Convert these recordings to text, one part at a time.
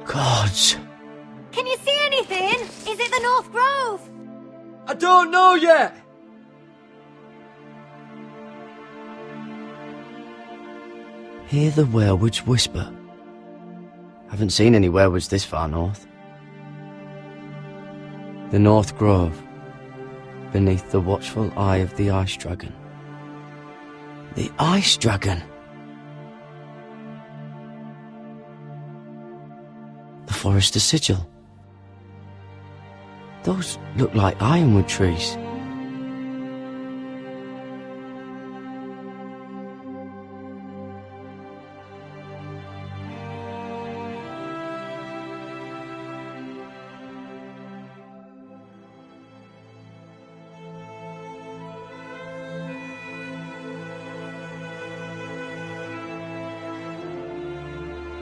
Gods. Can you see anything? Is it the North Grove? I don't know yet! Hear the werewoods whisper. Haven't seen any werewoods this far north. The North Grove, beneath the watchful eye of the Ice Dragon. The Ice Dragon! The Forester Sigil. Those look like ironwood trees.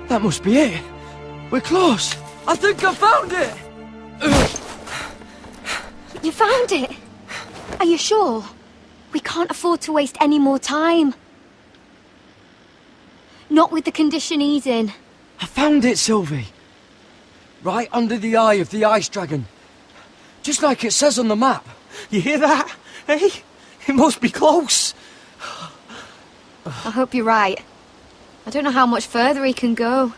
That must be it. We're close. I think I found it. You found it? Are you sure? We can't afford to waste any more time. Not with the condition he's in. I found it, Sylvie. Right under the eye of the Ice Dragon. Just like it says on the map. You hear that? Hey? It must be close. I hope you're right. I don't know how much further he can go.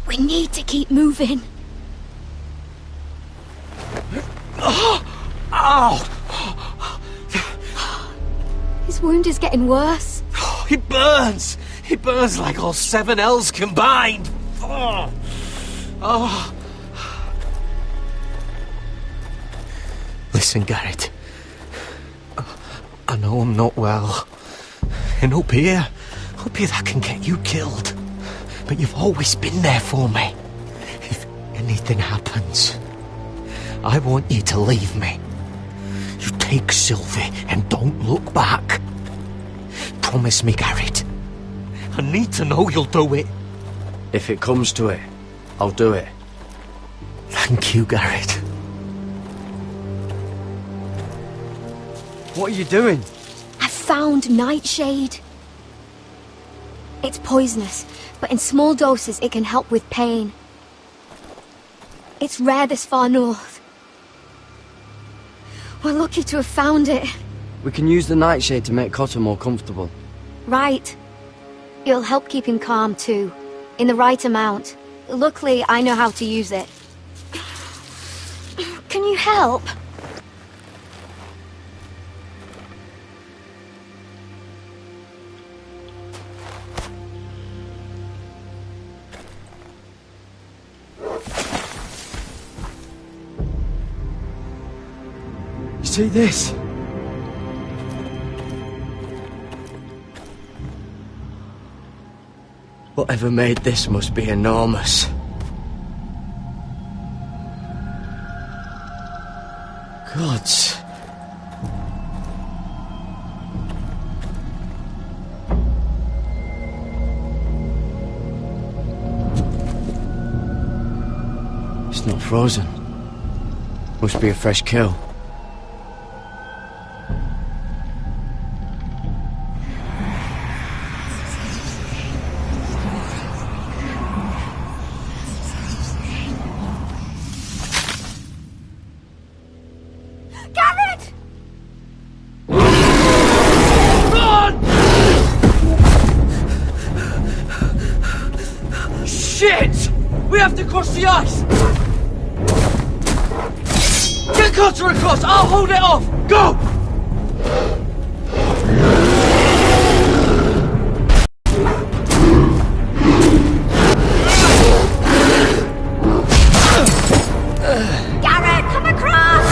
We need to keep moving. Ow! His wound is getting worse. It burns! It burns like all 7 L's combined! Oh. Oh. Listen, Garrett. I know I'm not well. And up here that can get you killed. But you've always been there for me. If anything happens, I want you to leave me. You take Sylvie and don't look back. Promise me, Garrett. I need to know you'll do it. If it comes to it, I'll do it. Thank you, Garrett. What are you doing? I found Nightshade. It's poisonous, but in small doses it can help with pain. It's rare this far north. We're lucky to have found it. We can use the nightshade to make Cotter more comfortable. Right. It'll help keep him calm too, in the right amount. Luckily, I know how to use it. Can you help? See this? Whatever made this must be enormous. Gods. It's not frozen. Must be a fresh kill. Across the ice! Get Cotter across! I'll hold it off! Go! Garrett, come across!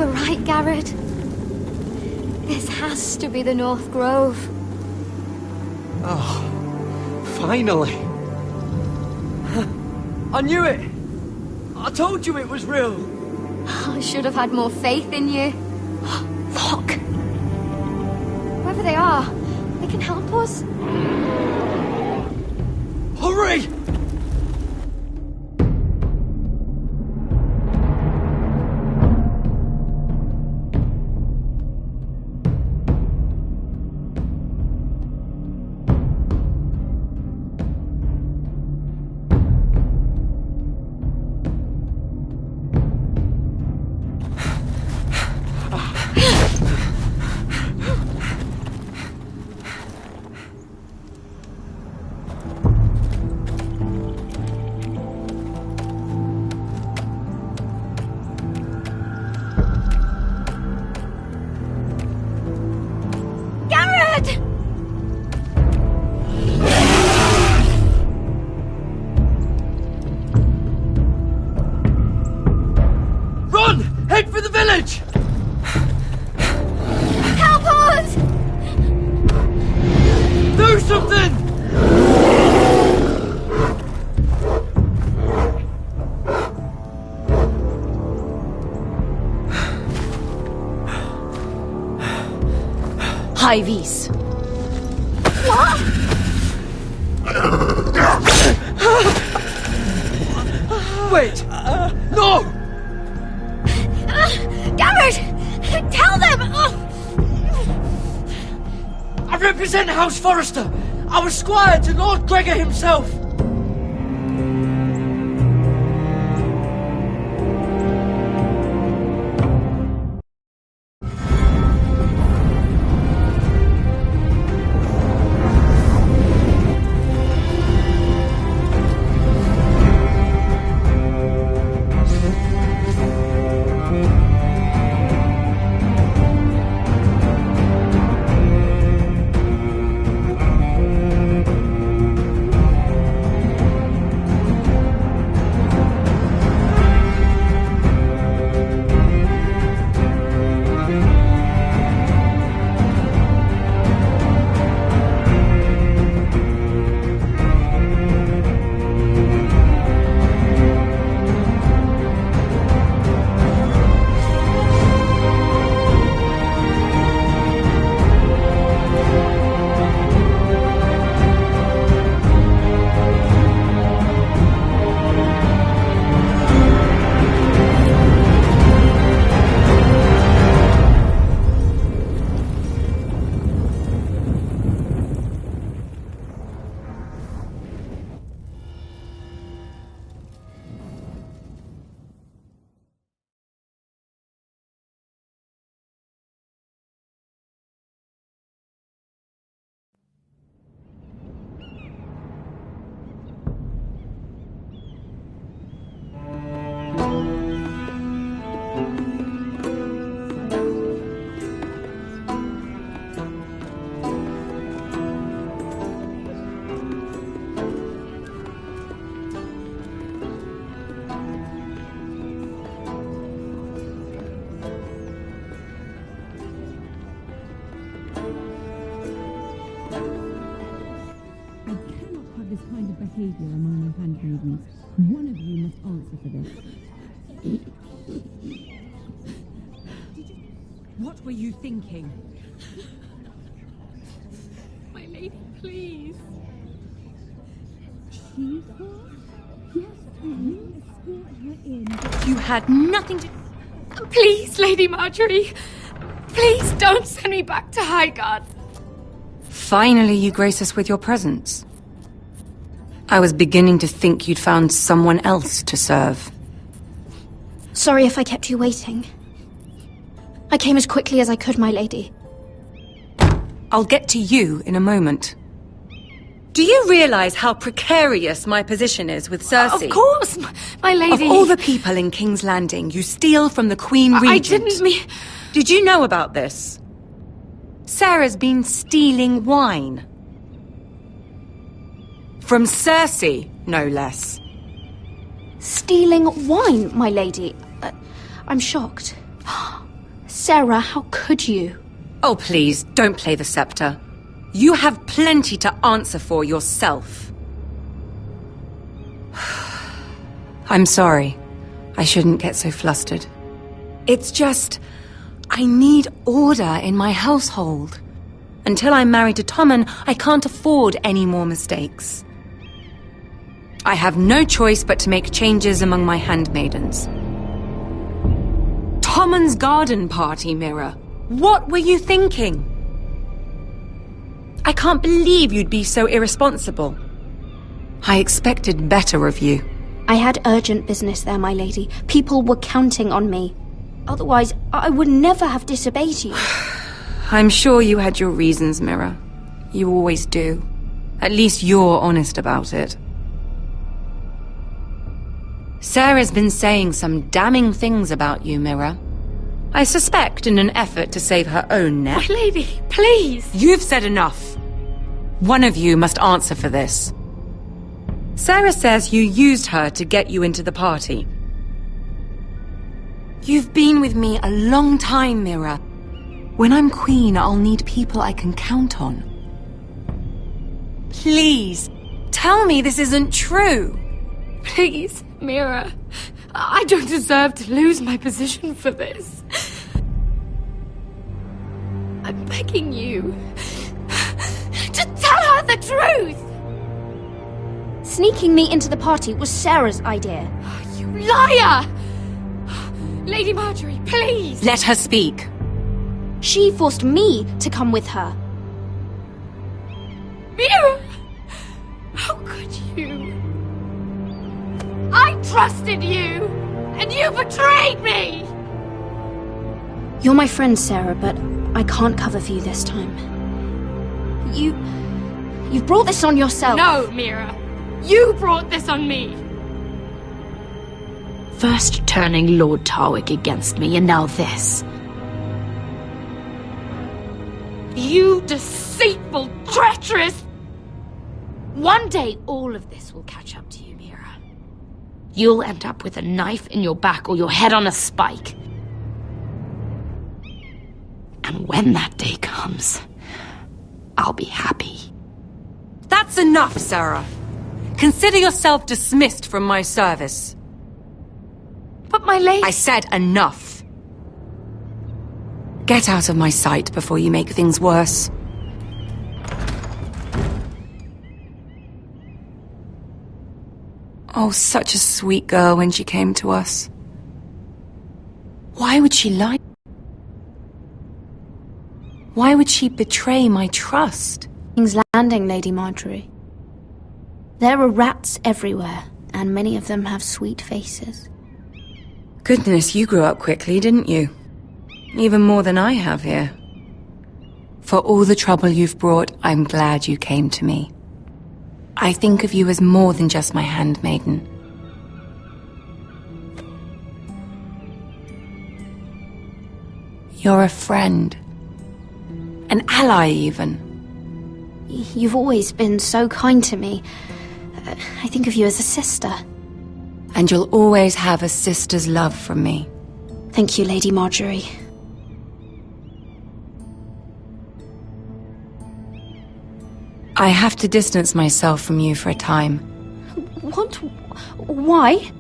were right, Garrett. This has to be the North Grove. Oh, finally. I knew it! I told you it was real! I should have had more faith in you. Look! Whoever they are, they can help us. Hurry! Head for the village! Help us! Do something! High vis. What? Wait! No! Garrett! Tell them! I represent House Forrester. I was squire to Lord Gregor himself. This kind of behaviour among my handmaidens. One of you must answer for this. What were you thinking? My lady, please. She's her? Yes, you escort her in. You had nothing to... Please, Lady Marjorie. Please don't send me back to Highgarden. Finally, you grace us with your presence. I was beginning to think you'd found someone else to serve. Sorry if I kept you waiting. I came as quickly as I could, my lady. I'll get to you in a moment. Do you realize how precarious my position is with Cersei? Of course, my lady. Of all the people in King's Landing, you steal from the Queen Regent. I didn't mean... Did you know about this? Sarah's been stealing wine. From Cersei, no less. Stealing wine, my lady? I'm shocked. Sarah, how could you? Oh, please, don't play the scepter. You have plenty to answer for yourself. I'm sorry. I shouldn't get so flustered. It's just, I need order in my household. Until I'm married to Tommen, I can't afford any more mistakes. I have no choice but to make changes among my handmaidens. Tommen's garden party, Mira. What were you thinking? I can't believe you'd be so irresponsible. I expected better of you. I had urgent business there, my lady. People were counting on me. Otherwise, I would never have disobeyed you. I'm sure you had your reasons, Mira. You always do. At least you're honest about it. Sarah's been saying some damning things about you, Mira. I suspect in an effort to save her own neck. My lady, please! You've said enough. One of you must answer for this. Sarah says you used her to get you into the party. You've been with me a long time, Mira. When I'm queen, I'll need people I can count on. Please, tell me this isn't true. Please, Mira. I don't deserve to lose my position for this. I'm begging you to tell her the truth! Sneaking me into the party was Sarah's idea. You liar! Lady Marjorie, please! Let her speak. She forced me to come with her. Mira! How could you? I trusted you, and you betrayed me! You're my friend, Sarah, but I can't cover for you this time. You've brought this on yourself. No, Mira. You brought this on me. First turning Lord Tarwick against me, and now this. You deceitful, treacherous... One day, all of this will catch up to you, Mira. You'll end up with a knife in your back or your head on a spike. And when that day comes, I'll be happy. That's enough, Sarah. Consider yourself dismissed from my service. But my lady... I said enough. Get out of my sight before you make things worse. Oh, such a sweet girl when she came to us. Why would she lie? Why would she betray my trust? King's Landing, Lady Marjorie. There are rats everywhere, and many of them have sweet faces. Goodness, you grew up quickly, didn't you? Even more than I have here. For all the trouble you've brought, I'm glad you came to me. I think of you as more than just my handmaiden. You're a friend. An ally, even. You've always been so kind to me. I think of you as a sister. And you'll always have a sister's love from me. Thank you, Lady Marjorie. I have to distance myself from you for a time. What? Why?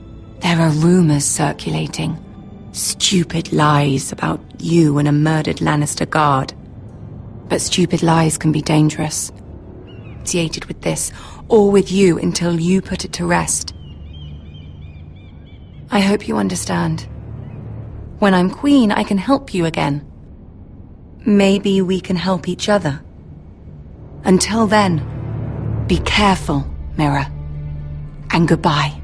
There are rumors circulating. Stupid lies about you and a murdered Lannister guard. But stupid lies can be dangerous. Associated with this, or with you until you put it to rest. I hope you understand. When I'm queen, I can help you again. Maybe we can help each other. Until then, be careful, Mira. And goodbye.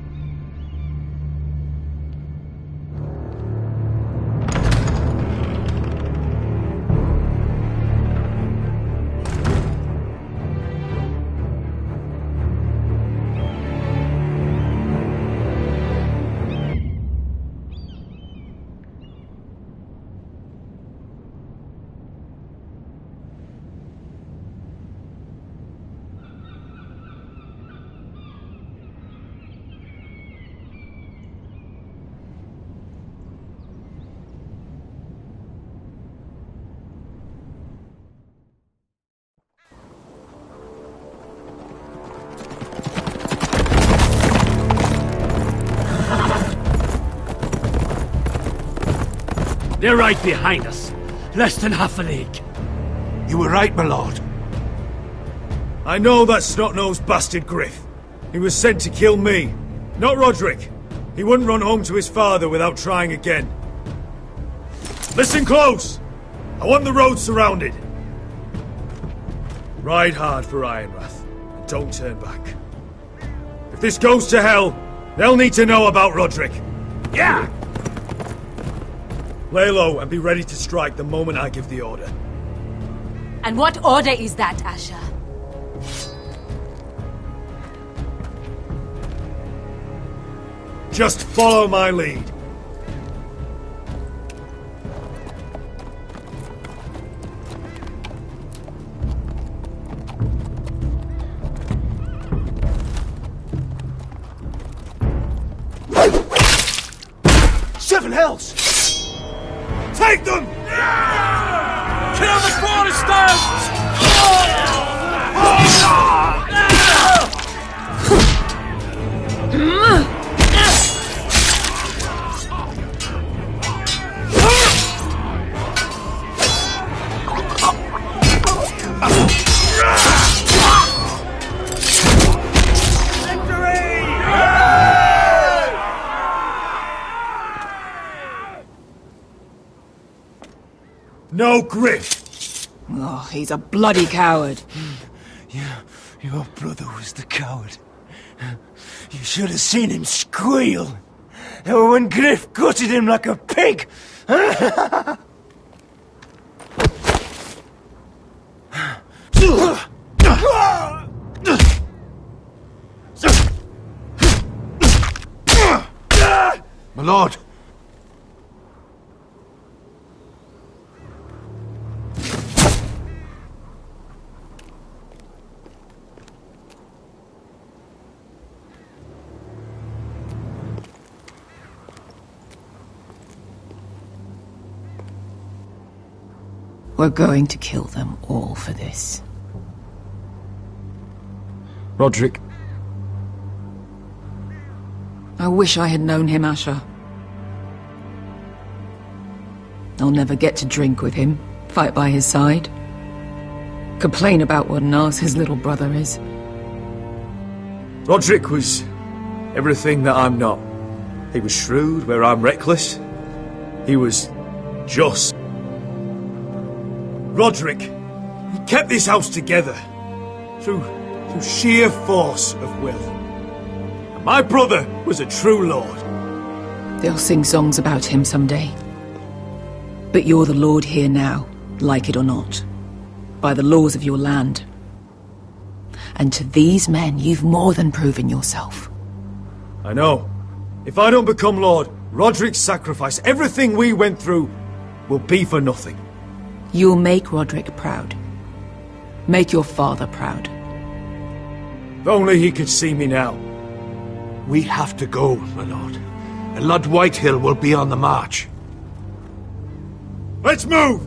They're right behind us. Less than half a league. You were right, my lord. I know that snot-nosed bastard Griff. He was sent to kill me, not Roderick. He wouldn't run home to his father without trying again. Listen close! I want the road surrounded. Ride hard for Ironrath, and don't turn back. If this goes to hell, they'll need to know about Roderick. Yeah! Lay low and be ready to strike the moment I give the order. And what order is that, Asher? Just follow my lead. Seven hells! Take them! Kill the Foresters! No Griff! Oh, he's a bloody coward. Your brother was the coward. You should have seen him squeal. When Griff gutted him like a pig. My lord. We're going to kill them all for this. Roderick. I wish I had known him, Asher. I'll never get to drink with him, fight by his side, complain about what an arse his little brother is. Roderick was everything that I'm not. He was shrewd where I'm reckless. He was just. Roderick, he kept this house together through sheer force of will. And my brother was a true lord. They'll sing songs about him someday. But you're the lord here now, like it or not, by the laws of your land. And to these men, you've more than proven yourself. I know. If I don't become lord, Roderick's sacrifice, everything we went through, will be for nothing. You'll make Roderick proud. Make your father proud. If only he could see me now. We have to go, my lord. And Lord Whitehill will be on the march. Let's move!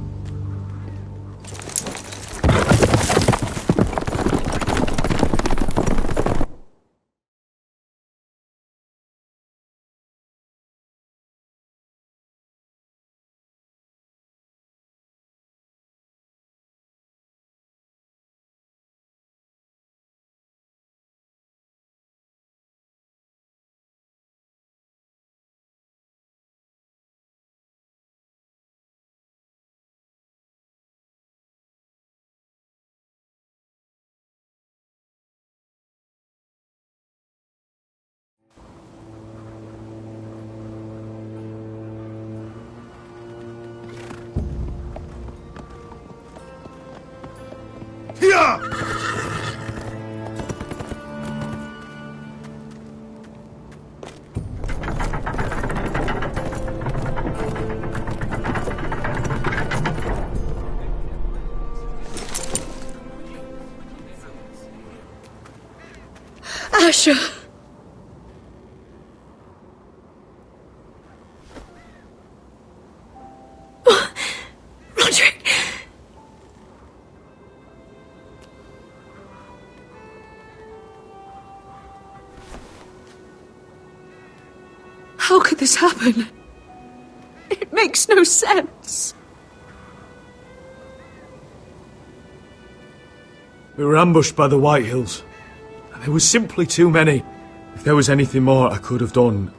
Asher! Roderick! How could this happen? It makes no sense. We were ambushed by the White Hills. There was simply too many. If there was anything more I could have done,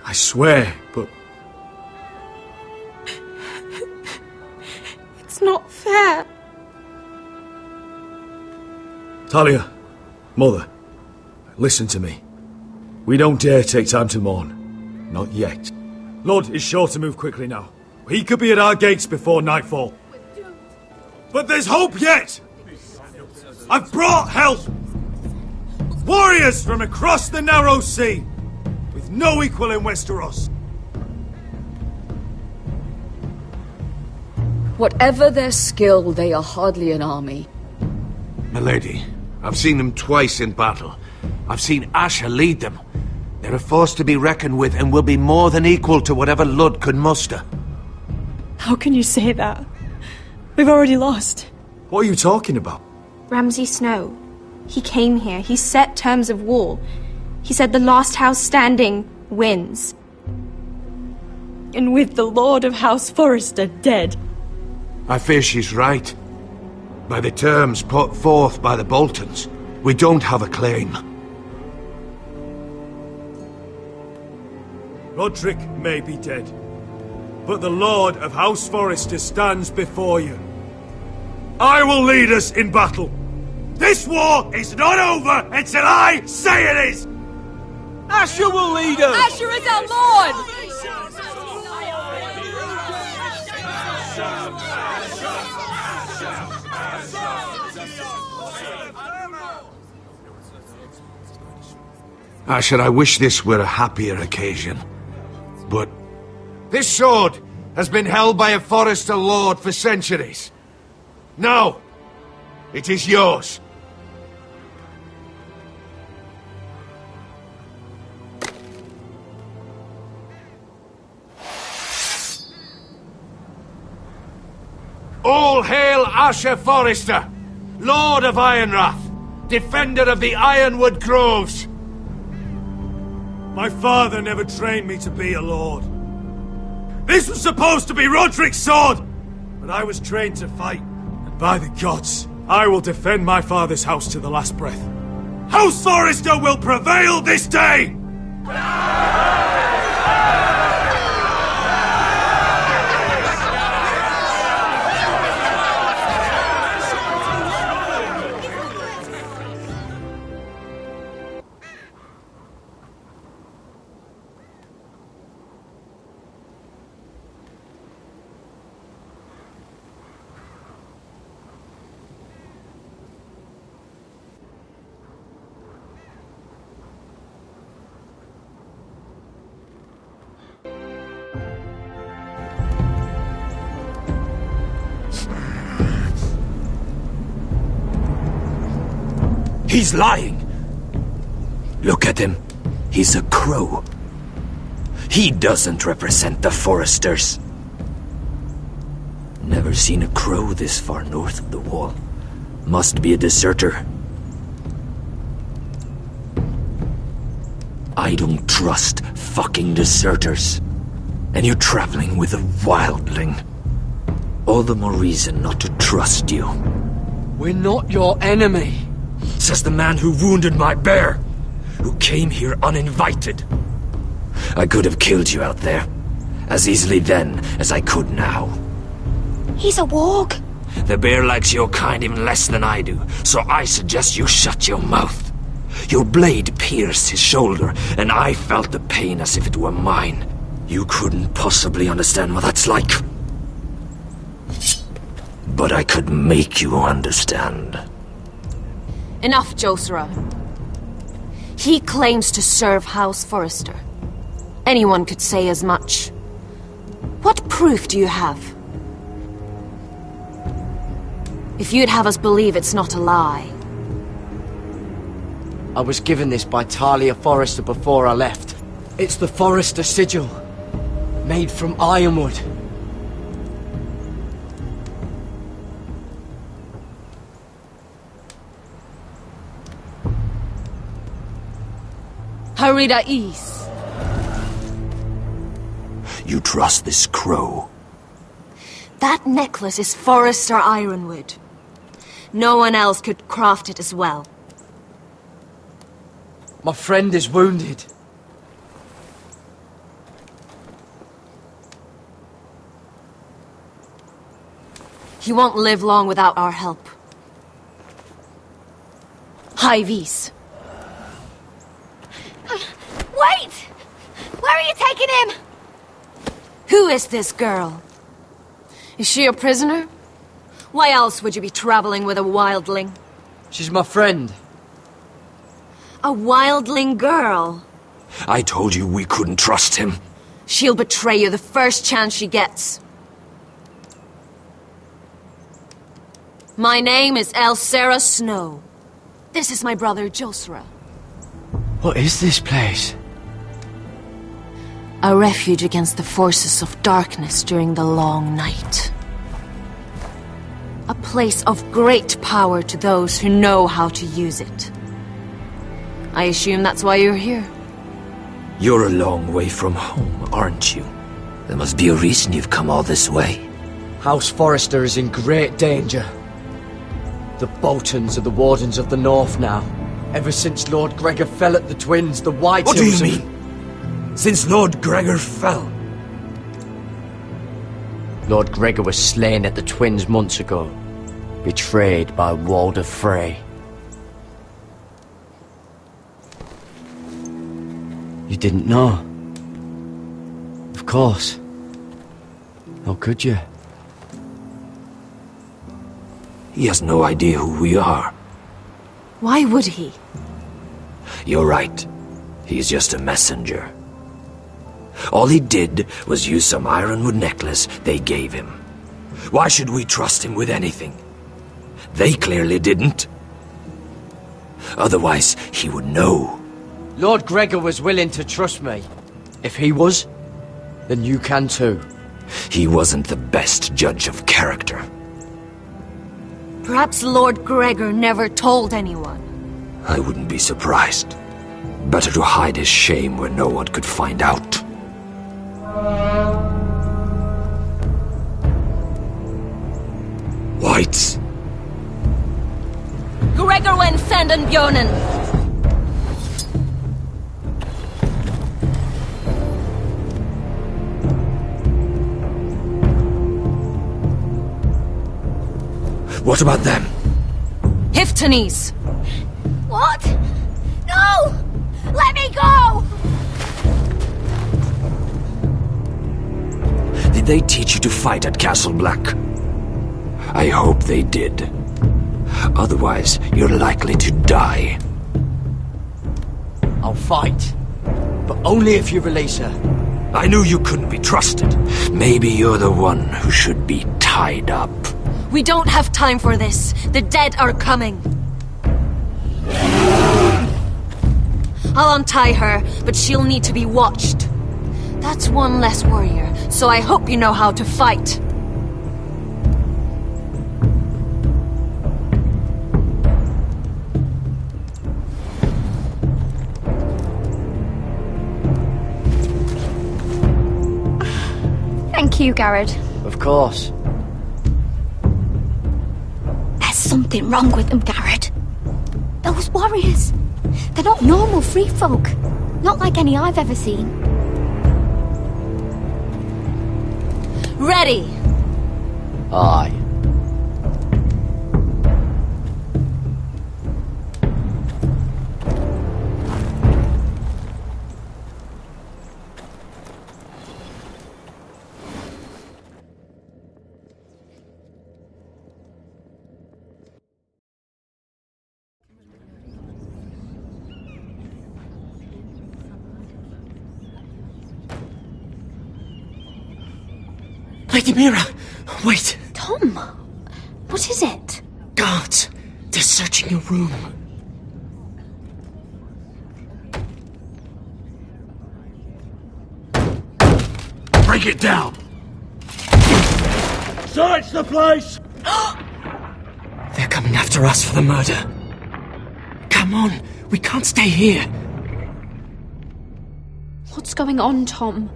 I swear, but... It's not fair. Talia, Mother, listen to me. We don't dare take time to mourn. Not yet. Lord is sure to move quickly now. He could be at our gates before nightfall. But there's hope yet! I've brought help! Warriors from across the narrow sea, with no equal in Westeros. Whatever their skill, they are hardly an army. Milady, I've seen them twice in battle. I've seen Asher lead them. They're a force to be reckoned with and will be more than equal to whatever Lud could muster. How can you say that? We've already lost. What are you talking about? Ramsay Snow. He came here. He set terms of war. He said the last house standing wins. And with the Lord of House Forrester dead. I fear she's right. By the terms put forth by the Boltons, we don't have a claim. Roderick may be dead, but the Lord of House Forrester stands before you. I will lead us in battle. This war is not over until I say it is! Asher will lead us! Asher is our lord! Asher, I wish this were a happier occasion. But this sword has been held by a Forrester lord for centuries. Now, it is yours. All hail Asher Forrester, Lord of Ironrath, defender of the Ironwood Groves. My father never trained me to be a lord. This was supposed to be Roderick's sword, but I was trained to fight. And by the gods, I will defend my father's house to the last breath. House Forrester will prevail this day! He's lying! Look at him. He's a crow. He doesn't represent the Forresters. Never seen a crow this far north of the wall. Must be a deserter. I don't trust fucking deserters. And you're traveling with a wildling. All the more reason not to trust you. We're not your enemy, says the man who wounded my bear, who came here uninvited. I could have killed you out there, as easily then as I could now. He's a warg. The bear likes your kind even less than I do, so I suggest you shut your mouth. Your blade pierced his shoulder, and I felt the pain as if it were mine. You couldn't possibly understand what that's like. But I could make you understand. Enough, Josera. He claims to serve House Forrester. Anyone could say as much. What proof do you have? If you'd have us believe it's not a lie. I was given this by Talia Forrester before I left. It's the Forrester sigil, made from ironwood. Harida East. You trust this crow? That necklace is Forrester Ironwood. No one else could craft it as well. My friend is wounded. He won't live long without our help. High Vis. Wait! Where are you taking him? Who is this girl? Is she a prisoner? Why else would you be traveling with a wildling? She's my friend. A wildling girl? I told you we couldn't trust him. She'll betray you the first chance she gets. My name is Elsera Snow. This is my brother Josra. What is this place? A refuge against the forces of darkness during the long night. A place of great power to those who know how to use it. I assume that's why you're here. You're a long way from home, aren't you? There must be a reason you've come all this way. House Forrester is in great danger. The Boltons are the Wardens of the North now. Ever since Lord Gregor fell at the Twins, the White What do you Hills mean? Since Lord Gregor fell? Lord Gregor was slain at the Twins months ago. Betrayed by Walder Frey. You didn't know? Of course. How could you? He has no idea who we are. Why would he? You're right. He's just a messenger. All he did was use some ironwood necklace they gave him. Why should we trust him with anything? They clearly didn't. Otherwise, he would know. Lord Gregor was willing to trust me. If he was, then you can too. He wasn't the best judge of character. Perhaps Lord Gregor never told anyone. I wouldn't be surprised. Better to hide his shame where no one could find out. Whites. Gregor went Sanden Björnen. What about them? Hiftanes. What? No! Let me go! Did they teach you to fight at Castle Black? I hope they did. Otherwise, you're likely to die. I'll fight. But only if you release her. I knew you couldn't be trusted. Maybe you're the one who should be tied up. We don't have time for this. The dead are coming. I'll untie her, but she'll need to be watched. That's one less warrior, so I hope you know how to fight. Thank you, Garrod. Of course. There's something wrong with them, Garrod. Those warriors. They're not normal free folk. Not like any I've ever seen. Ready! Aye. Lady Mira, wait. Tom, what is it? Guards, they're searching your room. Break it down! Search the place! They're coming after us for the murder. Come on, we can't stay here. What's going on, Tom?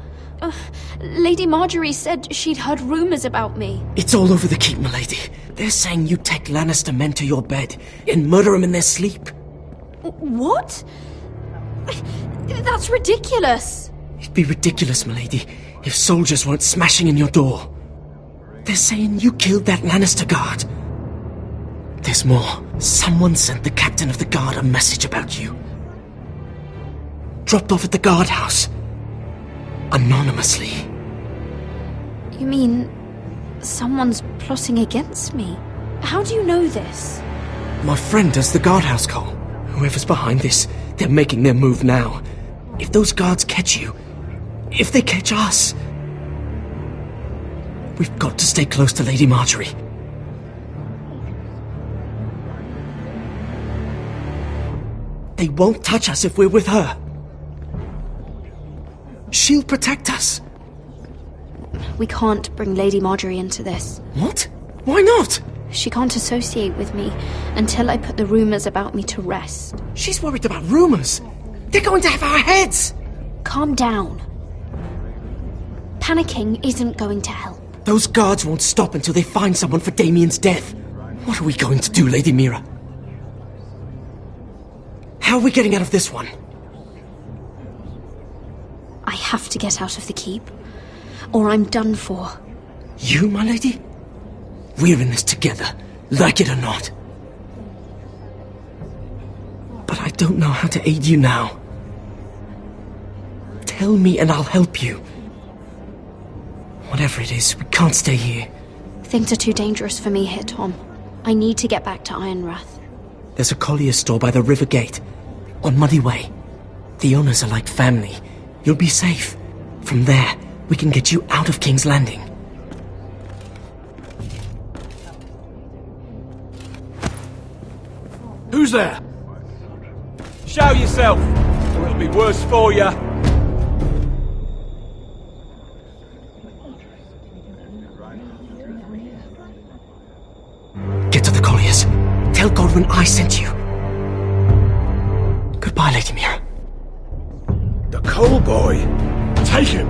Lady Marjorie said she'd heard rumours about me. It's all over the keep, milady. They're saying you take Lannister men to your bed and murder them in their sleep. What? That's ridiculous. It'd be ridiculous, milady, if soldiers weren't smashing in your door. They're saying you killed that Lannister guard. There's more. Someone sent the captain of the guard a message about you. Dropped off at the guardhouse. Anonymously. You mean someone's plotting against me? How do you know this? My friend does the guardhouse call. Whoever's behind this, they're making their move now. If those guards catch you, if they catch us, we've got to stay close to Lady Marjorie. They won't touch us if we're with her. She'll protect us. We can't bring Lady Marjorie into this. What? Why not? She can't associate with me until I put the rumours about me to rest. She's worried about rumours. They're going to have our heads. Calm down. Panicking isn't going to help. Those guards won't stop until they find someone for Damien's death. What are we going to do, Lady Mira? How are we getting out of this one? I have to get out of the keep, or I'm done for. You, my lady? We're in this together, like it or not. But I don't know how to aid you now. Tell me and I'll help you. Whatever it is, we can't stay here. Things are too dangerous for me here, Tom. I need to get back to Ironrath. There's a collier store by the river gate, on Muddy Way. The owners are like family. You'll be safe. From there, we can get you out of King's Landing. Who's there? Show yourself, or it'll be worse for you. Get to the colliers. Tell Godwyn I sent you. Goodbye, Lady Mira. The Coal Boy. Take him.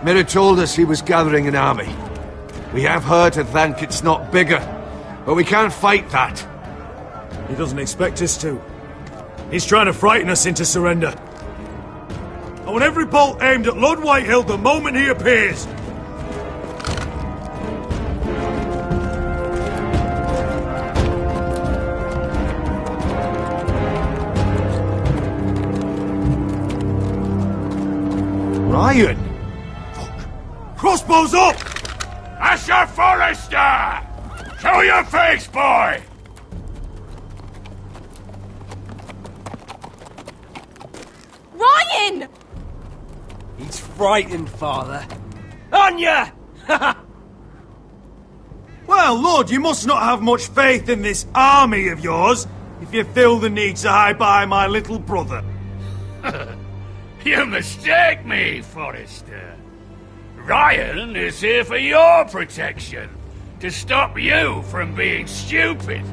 Mira told us he was gathering an army. We have her to thank it's not bigger, but we can't fight that. He doesn't expect us to. He's trying to frighten us into surrender. I want every bolt aimed at Lord Whitehill the moment he appears. Ryan! Crossbows up! Asher Forrester! Show your face, boy! Ryan! He's frightened, Father. Anya! Well, Lord, you must not have much faith in this army of yours if you feel the need to hide behind my little brother. You mistake me, Forrester. Ryan is here for your protection. to stop you from being stupid.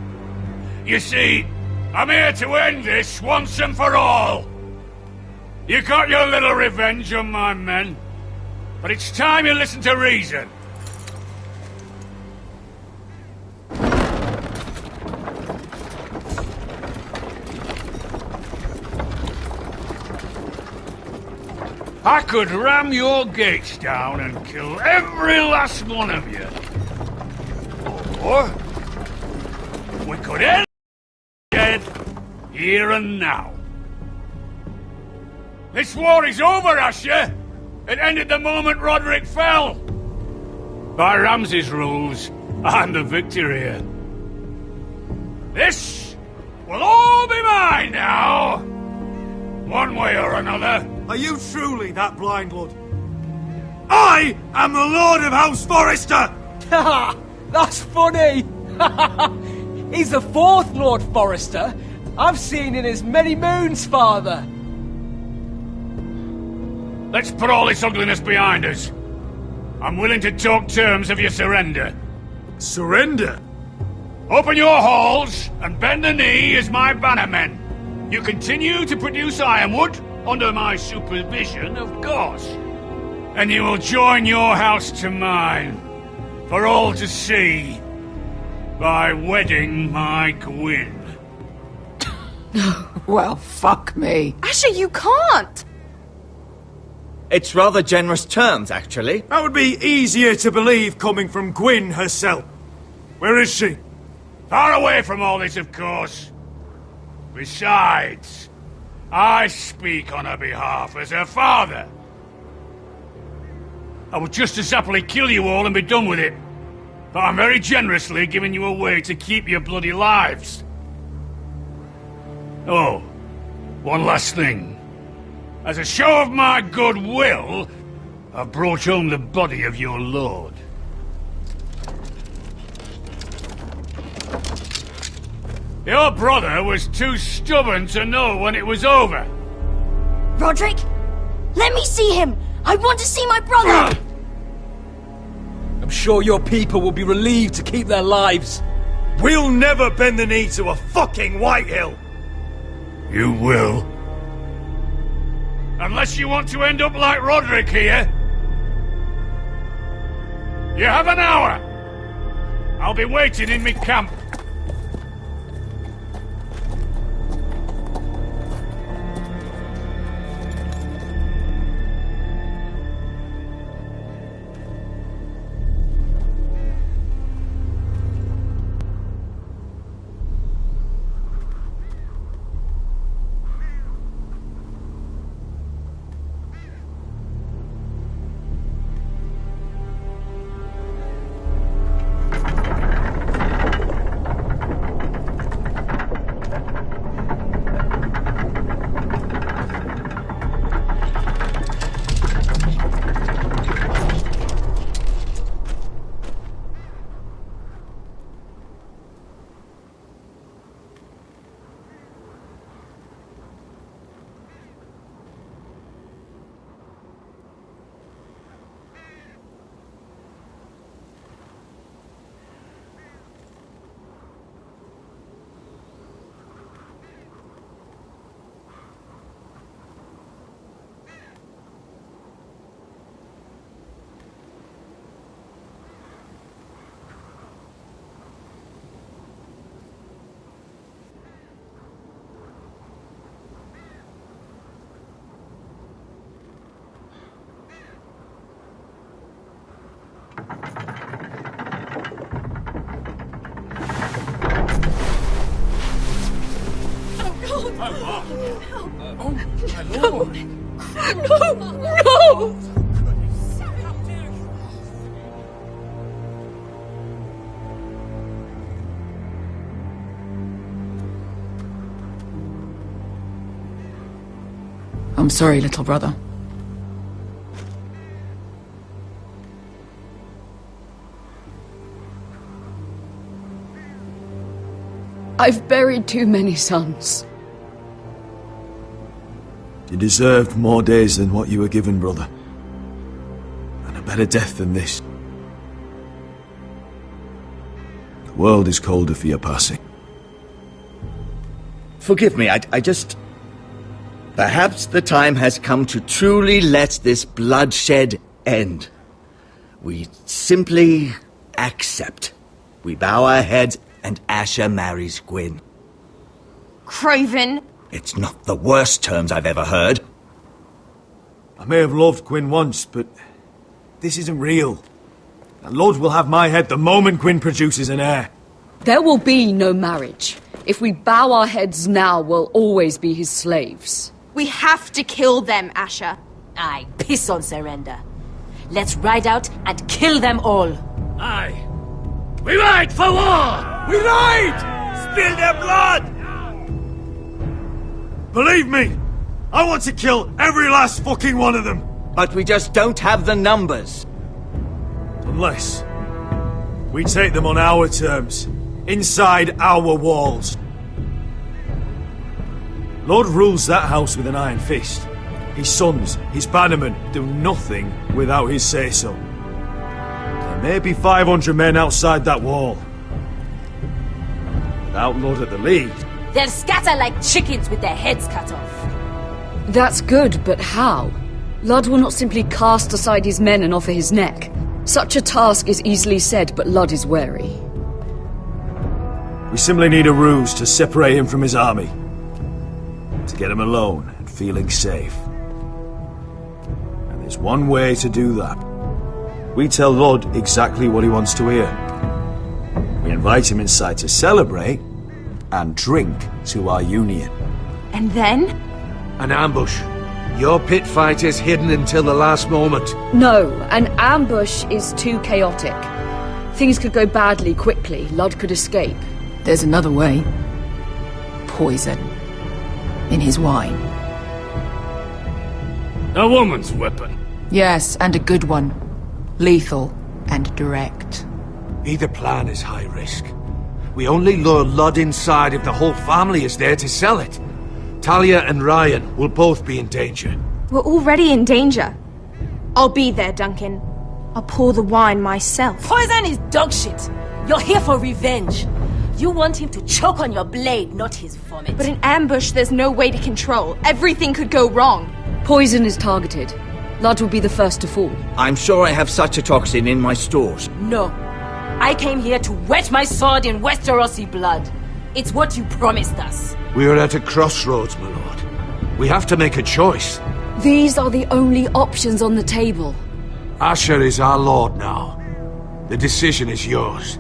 You see, I'm here to end this once and for all. You got your little revenge on my men, but it's time you listen to reason. I could ram your gates down and kill every last one of you. Or we could end dead here and now. This war is over, Asher. It ended the moment Roderick fell. By Ramsay's rules, I'm the victor here. This will all be mine now. One way or another. Are you truly that blind, Lord? I am the Lord of House Forrester! Ha! That's funny! He's the fourth Lord Forrester I've seen in as many moons, Father. Let's put all this ugliness behind us. I'm willing to talk terms of your surrender. Surrender? Open your halls and bend the knee as my bannermen. You continue to produce ironwood, under my supervision, of course. And you will join your house to mine, for all to see, by wedding my Gwyn. No. Well, fuck me. Asher, you can't! It's rather generous terms, actually. That would be easier to believe coming from Gwyn herself. Where is she? Far away from all this, of course. Besides, I speak on her behalf as her father. I would just as happily kill you all and be done with it. But I'm very generously giving you away to keep your bloody lives. Oh, one last thing. As a show of my goodwill, I've brought home the body of your lord. Your brother was too stubborn to know when it was over. Roderick, let me see him! I want to see my brother! I'm sure your people will be relieved to keep their lives. We'll never bend the knee to a fucking Whitehill! You will. Unless you want to end up like Roderick here. You have an hour. I'll be waiting in me camp. No! I'm sorry, little brother. I've buried too many sons. You deserved more days than what you were given, brother. And a better death than this. World is colder for your passing. Forgive me, I just... Perhaps the time has come to truly let this bloodshed end. We simply accept. We bow our heads and Asher marries Gwyn. Craven! It's not the worst terms I've ever heard. I may have loved Gwyn once, but this isn't real. And Lord will have my head the moment Gwyn produces an heir. There will be no marriage. If we bow our heads now, we'll always be his slaves. We have to kill them, Asher. Aye, piss on surrender. Let's ride out and kill them all. Aye. We ride for war! We ride! Spill their blood! Believe me, I want to kill every last fucking one of them. But we just don't have the numbers. Unless we take them on our terms, inside our walls. Lord rules that house with an iron fist. His sons, his bannermen, do nothing without his say-so. There may be 500 men outside that wall. Without Lord at the lead... They'll scatter like chickens with their heads cut off. That's good, but how? Lud will not simply cast aside his men and offer his neck. Such a task is easily said, but Lud is wary. We simply need a ruse to separate him from his army. To get him alone and feeling safe. And there's one way to do that. We tell Lud exactly what he wants to hear. We invite him inside to celebrate and drink to our union. And then? An ambush. Your pit fight is hidden until the last moment. No, an ambush is too chaotic. Things could go badly quickly. Lud could escape. There's another way. Poison. In his wine. A woman's weapon. Yes, and a good one. Lethal and direct. Either plan is high risk. We only lure Lud inside if the whole family is there to sell it. Talia and Ryan will both be in danger. We're already in danger. I'll be there, Duncan. I'll pour the wine myself. Poison is dog shit. You're here for revenge. You want him to choke on your blade, not his vomit. But in ambush, there's no way to control. Everything could go wrong. Poison is targeted. Lud will be the first to fall. I'm sure I have such a toxin in my stores. No. I came here to wet my sword in Westerosi blood. It's what you promised us. We are at a crossroads, my lord. We have to make a choice. These are the only options on the table. Asher is our lord now. The decision is yours.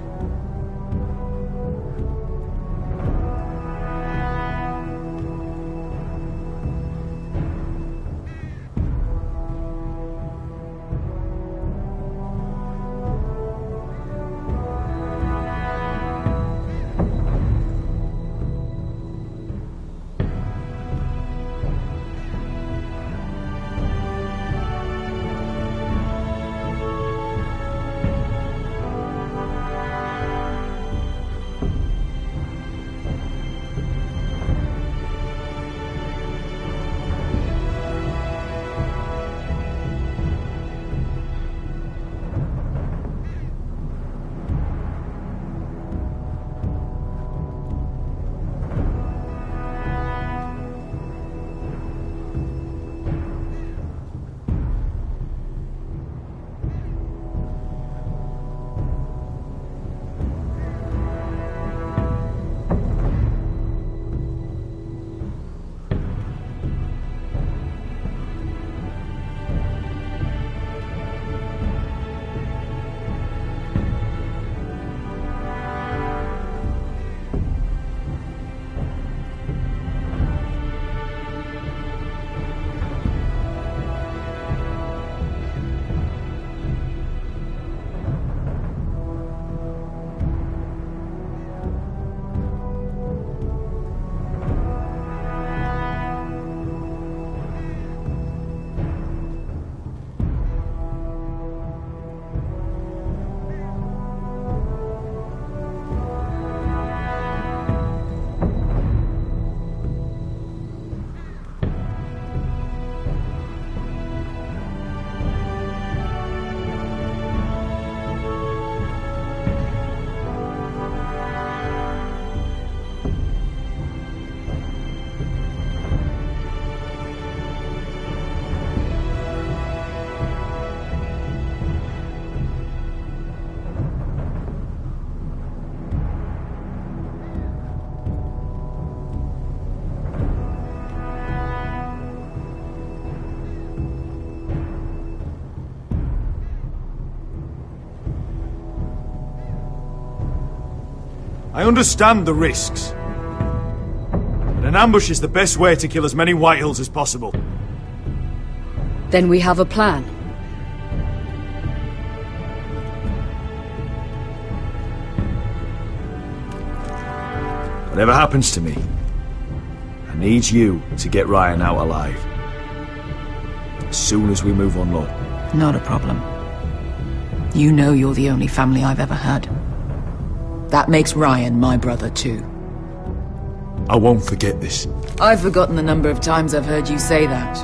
I understand the risks. But an ambush is the best way to kill as many Whitehills as possible. Then we have a plan. Whatever happens to me, I need you to get Ryan out alive. As soon as we move on, Lord. Not a problem. You know you're the only family I've ever had. That makes Ryan my brother too. I won't forget this. I've forgotten the number of times I've heard you say that.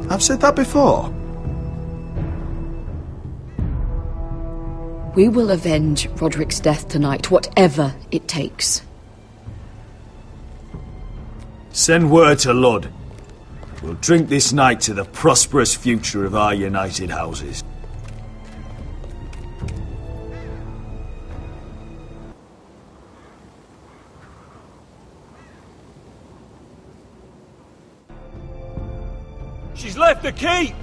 I've said that before. We will avenge Roderick's death tonight, whatever it takes. Send word to Lud. We'll drink this night to the prosperous future of our united houses. She's left the keep!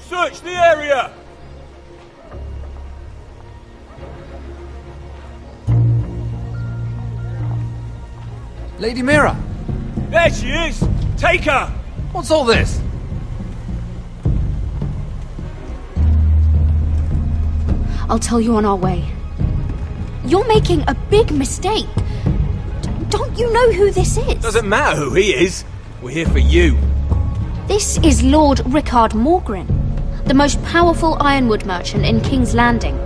Search the area! Lady Mira! There she is! Take her! What's all this? I'll tell you on our way. You're making a big mistake. Don't you know who this is? Doesn't matter who he is. We're here for you. This is Lord Rickard Morgren, the most powerful ironwood merchant in King's Landing.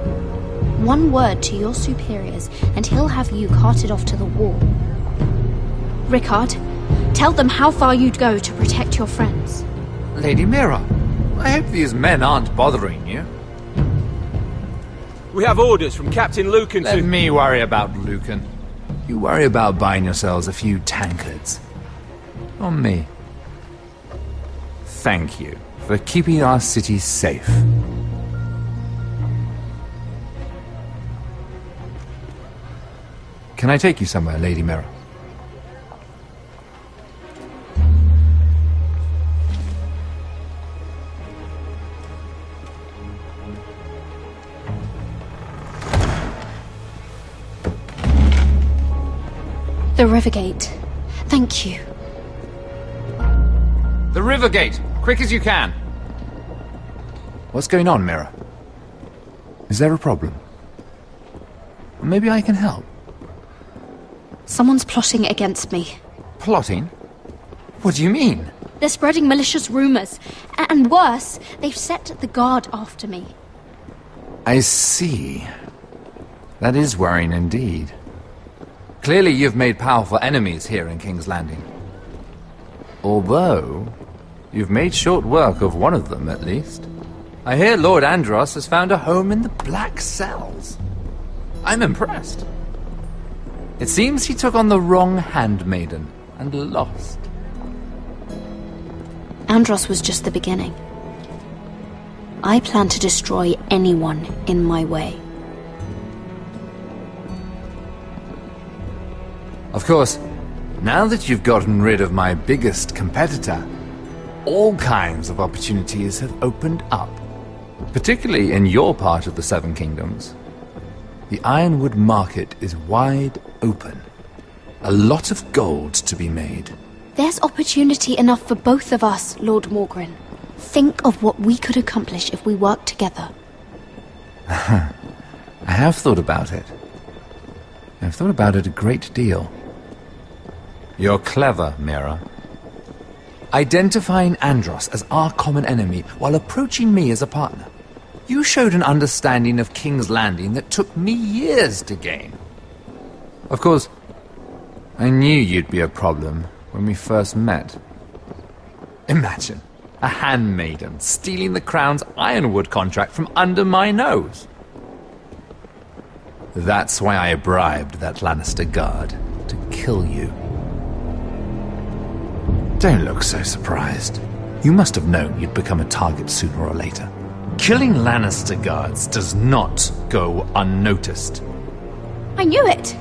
One word to your superiors, and he'll have you carted off to the wall. Rickard, tell them how far you'd go to protect your friends. Lady Mira, I hope these men aren't bothering you. We have orders from Captain Lucan to... Let me worry about Lucan. You worry about buying yourselves a few tankards. On me. Thank you for keeping our city safe. Can I take you somewhere, Lady Mira? The Rivergate. Thank you. The Rivergate! Quick as you can! What's going on, Mira? Is there a problem? Maybe I can help. Someone's plotting against me. Plotting? What do you mean? They're spreading malicious rumors. And worse, they've set the guard after me. I see. That is worrying indeed. Clearly you've made powerful enemies here in King's Landing. Although, you've made short work of one of them, at least. I hear Lord Andros has found a home in the Black Cells. I'm impressed. It seems he took on the wrong handmaiden and lost. Andros was just the beginning. I plan to destroy anyone in my way. Of course, now that you've gotten rid of my biggest competitor, all kinds of opportunities have opened up. Particularly in your part of the Seven Kingdoms. The ironwood market is wide open. A lot of gold to be made. There's opportunity enough for both of us, Lord Morgren. Think of what we could accomplish if we worked together. I have thought about it. I've thought about it a great deal. You're clever, Mira. Identifying Andros as our common enemy while approaching me as a partner. You showed an understanding of King's Landing that took me years to gain. Of course, I knew you'd be a problem when we first met. Imagine a handmaiden stealing the Crown's ironwood contract from under my nose. That's why I bribed that Lannister guard to kill you. Don't look so surprised. You must have known you'd become a target sooner or later. Killing Lannister guards does not go unnoticed. I knew it!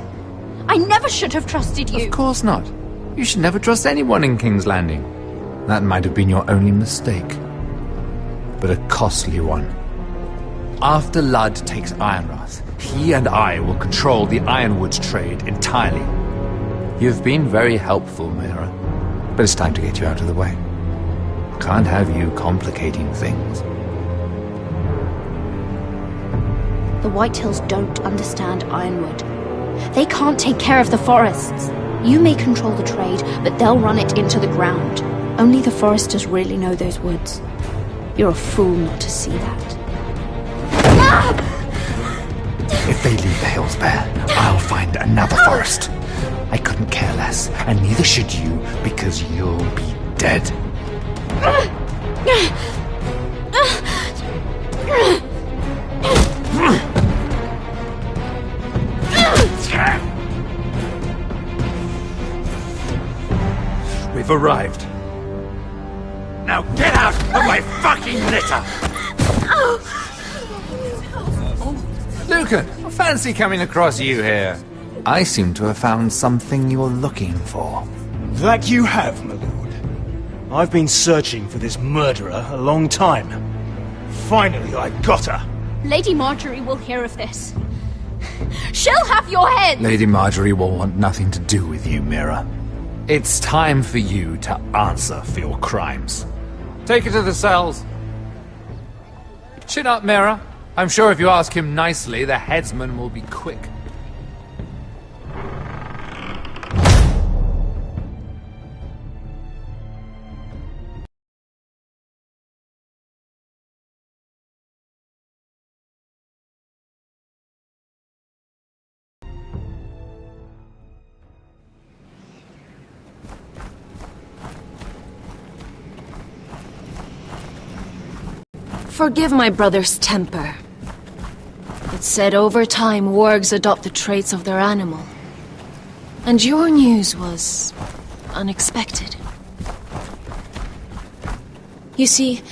I never should have trusted you! Of course not. You should never trust anyone in King's Landing. That might have been your only mistake. But a costly one. after Ludd takes Ironrath, he and I will control the Ironwood trade entirely. You've been very helpful, Mira, but it's time to get you out of the way. Can't have you complicating things. The Whitehills don't understand Ironwood. They can't take care of the forests. You may control the trade, but they'll run it into the ground. Only the Foresters really know those woods. You're a fool not to see that. If they leave the hills bare, I'll find another forest. I couldn't care less, and neither should you, because you'll be dead. We've arrived. Now get out of my fucking litter! Lucan, I fancy coming across you here. I seem to have found something you're looking for. That you have, my lord. I've been searching for this murderer a long time. Finally, I got her. Lady Marjorie will hear of this. She'll have your head! Lady Marjorie will want nothing to do with you, Mira. It's time for you to answer for your crimes. Take her to the cells. Chin up, Mira. I'm sure if you ask him nicely, the headsman will be quick. Forgive my brother's temper. It's said over time wargs adopt the traits of their animal. And your news was unexpected. You see,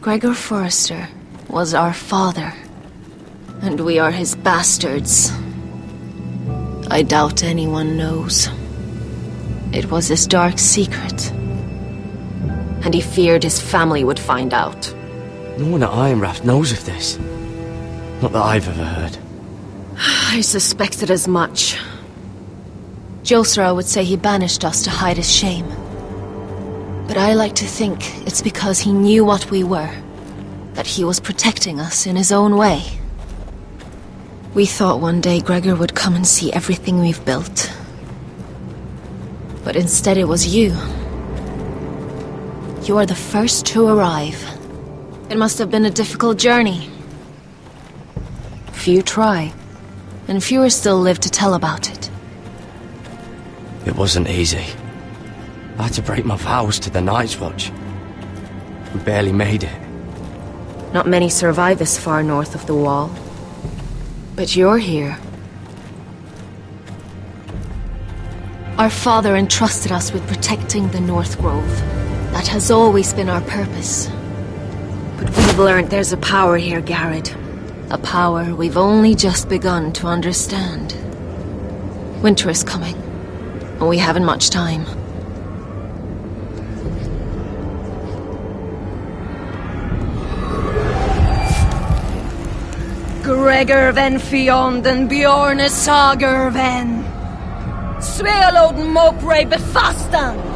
Gregor Forrester was our father, and we are his bastards. I doubt anyone knows. It was his dark secret, and he feared his family would find out. No one at Ironrath knows of this. Not that I've ever heard. I suspected as much. Josra would say he banished us to hide his shame. But I like to think it's because he knew what we were. That he was protecting us in his own way. We thought one day Gregor would come and see everything we've built. But instead it was you. You are the first to arrive. It must have been a difficult journey. Few try, and fewer still live to tell about it. It wasn't easy. I had to break my vows to the Night's Watch. We barely made it. Not many survive this far north of the Wall. But you're here. Our father entrusted us with protecting the North Grove. That has always been our purpose. But we've learned there's a power here, Garrett. A power we've only just begun to understand. Winter is coming, and we haven't much time. Gregor ven Fionden Bjorne Sager ven Svealoden Mopre befastan.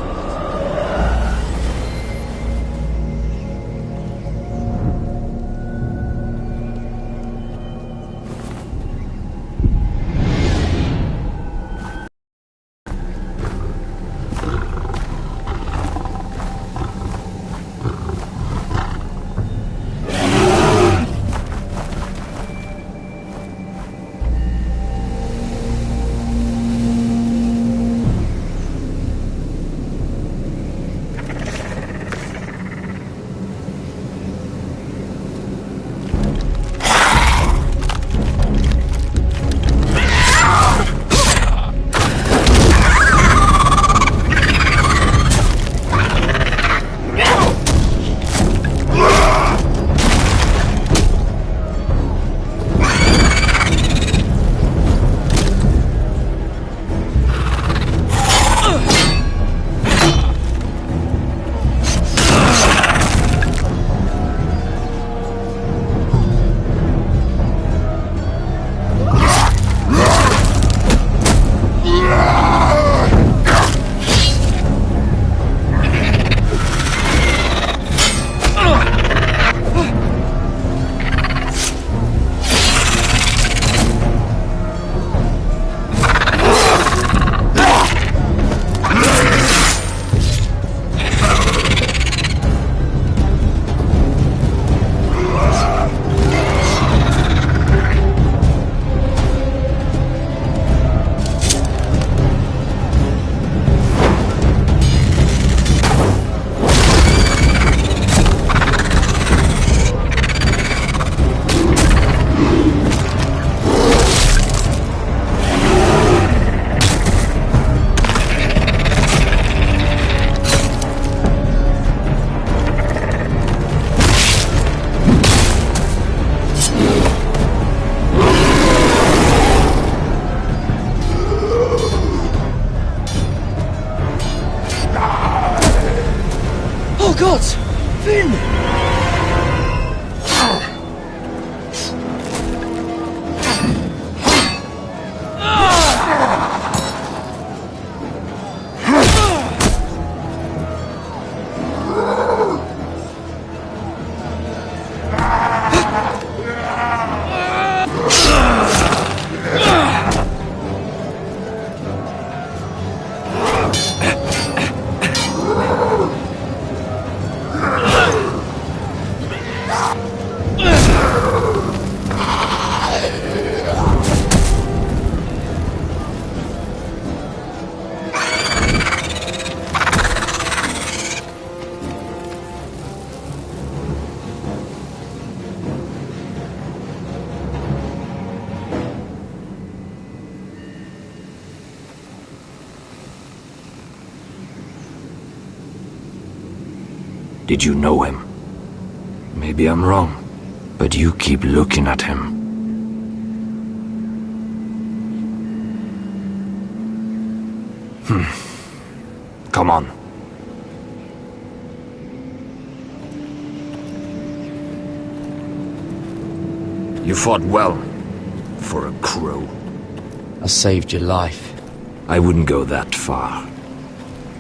Did you know him? Maybe I'm wrong, but you keep looking at him. Come on. You fought well, for a crow. I saved your life. I wouldn't go that far.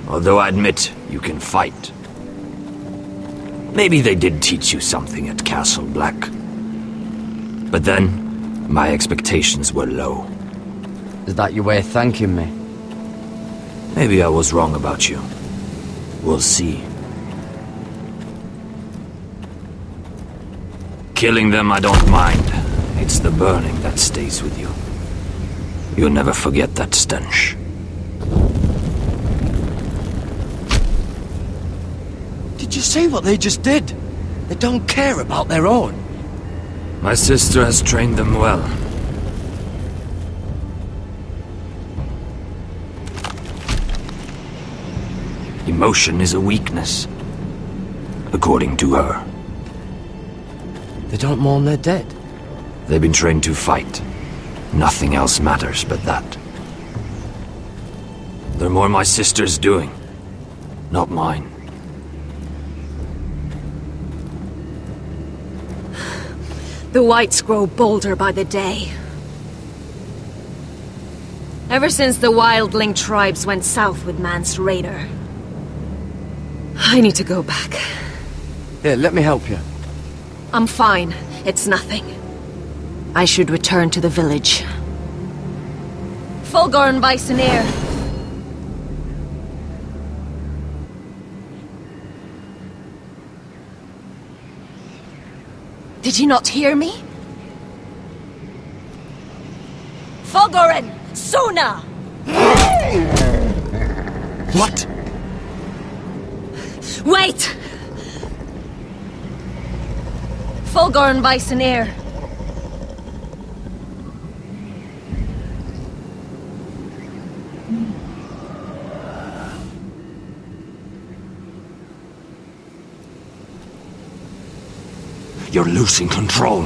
Although I admit you can fight. Maybe they did teach you something at Castle Black. But then, my expectations were low. Is that your way of thanking me? Maybe I was wrong about you. We'll see. Killing them I don't mind. It's the burning that stays with you. You'll never forget that stench. Did you see what they just did? They don't care about their own. My sister has trained them well. Emotion is a weakness, according to her. They don't mourn their dead. They've been trained to fight. Nothing else matters but that. They're more my sister's doing, not mine. The Whites grow bolder by the day. Ever since the Wildling tribes went south with Mance Rayder. I need to go back. Here, let me help you. I'm fine. It's nothing. I should return to the village. Fulgorn Bysonir. Did you not hear me? Fulgorn! Sona! What? Wait! Fulgorn Bysonir. You're losing control.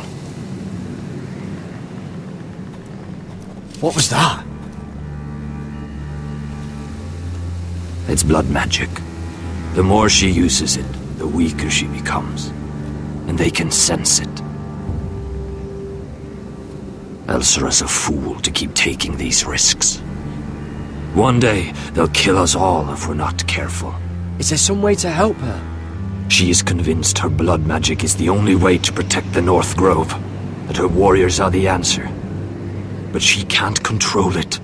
What was that? It's blood magic. The more she uses it, the weaker she becomes. And they can sense it. Elsera's a fool to keep taking these risks. One day, they'll kill us all if we're not careful. Is there some way to help her? She is convinced her blood magic is the only way to protect the North Grove, that her warriors are the answer. But she can't control it.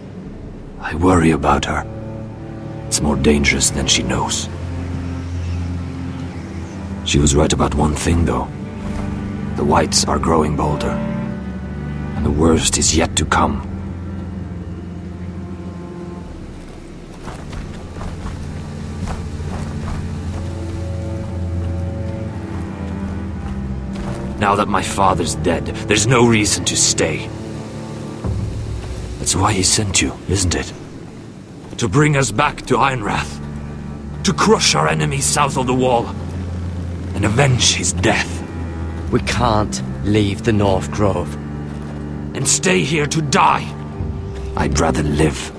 I worry about her. It's more dangerous than she knows. She was right about one thing, though. The Whites are growing bolder. And the worst is yet to come. Now that my father's dead, there's no reason to stay. That's why he sent you, isn't it? To bring us back to Ironrath. To crush our enemies south of the Wall. And avenge his death. We can't leave the North Grove. And stay here to die. I'd rather live.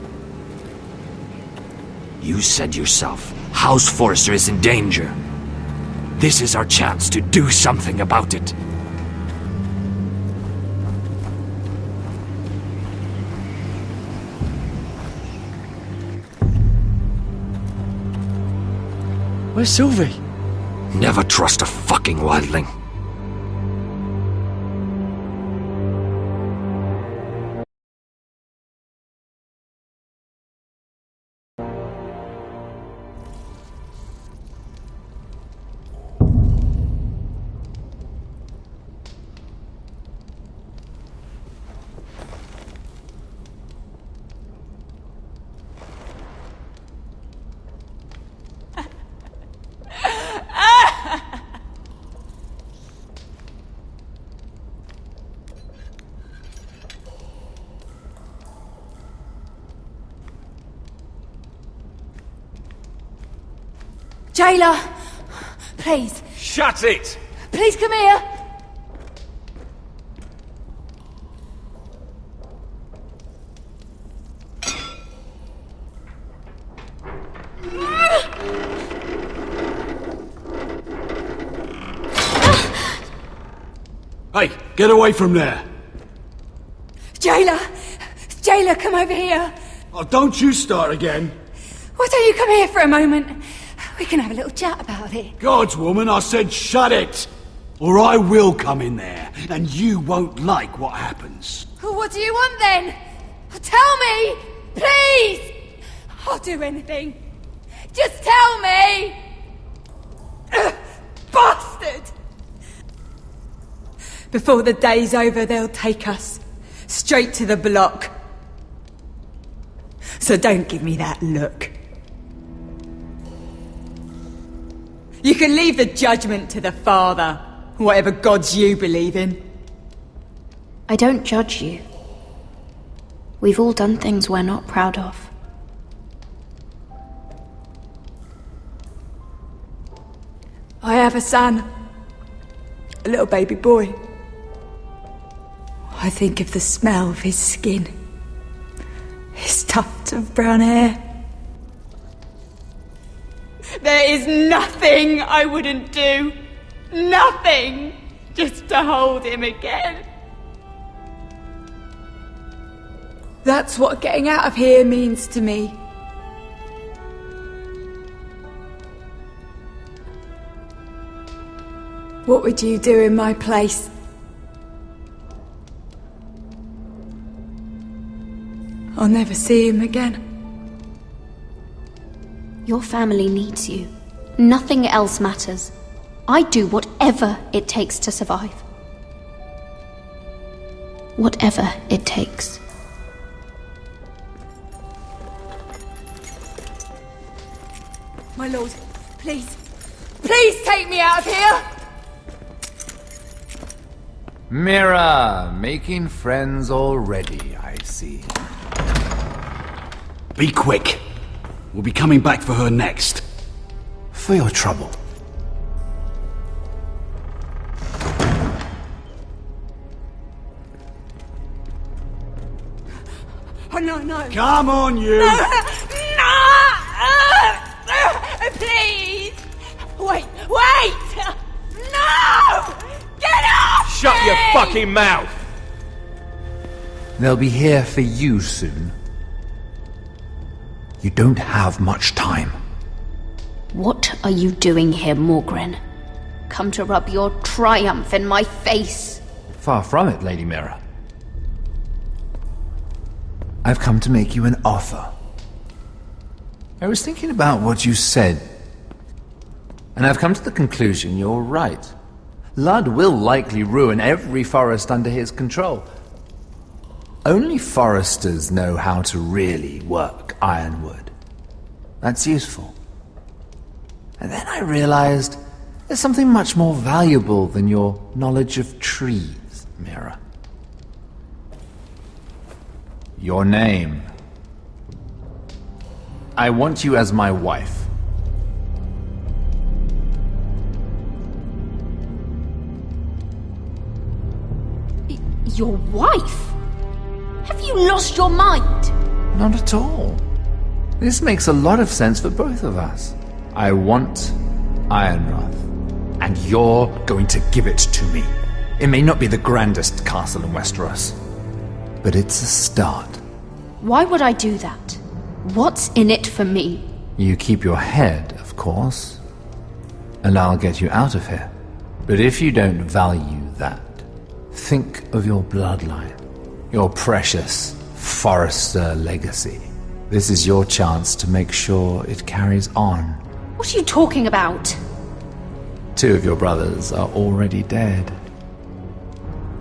You said yourself, House Forrester is in danger. This is our chance to do something about it. Where's Sylvie? Never trust a fucking wildling. Jailer, Please. Shut it! Please come here. Hey, get away from there! Jailer! Jailer, come over here. Oh, don't you start again. Why don't you come here for a moment? We can have a little chat about it. God's woman, I said shut it! Or I will come in there, and you won't like what happens. Well, what do you want then? Tell me! Please! I'll do anything. Just tell me! Bastard! Before the day's over, they'll take us straight to the block. So don't give me that look. You can leave the judgment to the Father, whatever gods you believe in. I don't judge you. We've all done things we're not proud of. I have a son. A little baby boy. I think of the smell of his skin. His tuft of brown hair. There is nothing I wouldn't do. Nothing! Just to hold him again. That's what getting out of here means to me. What would you do in my place? I'll never see him again. Your family needs you. Nothing else matters. I'd do whatever it takes to survive. Whatever it takes. My lord, please. Please take me out of here! Mira, making friends already, I see. Be quick. We'll be coming back for her next. For your trouble. Oh, no, no. Come on, you! No! Please! Wait! No! Get off! Shut your fucking mouth! They'll be here for you soon. You don't have much time. What are you doing here, Morgren? Come to rub your triumph in my face? Far from it, Lady Mira. I've come to make you an offer. I was thinking about what you said, and I've come to the conclusion you're right. Ludd will likely ruin every forest under his control. Only foresters know how to really work ironwood. That's useful. And then I realized there's something much more valuable than your knowledge of trees, Mira. Your name. I want you as my wife. Your wife? Have you lost your mind? Not at all. This makes a lot of sense for both of us. I want Ironrath, and you're going to give it to me. It may not be the grandest castle in Westeros, but it's a start. Why would I do that? What's in it for me? You keep your head, of course, and I'll get you out of here. But if you don't value that, think of your bloodline, your precious Forrester legacy. This is your chance to make sure it carries on. What are you talking about? 2 of your brothers are already dead.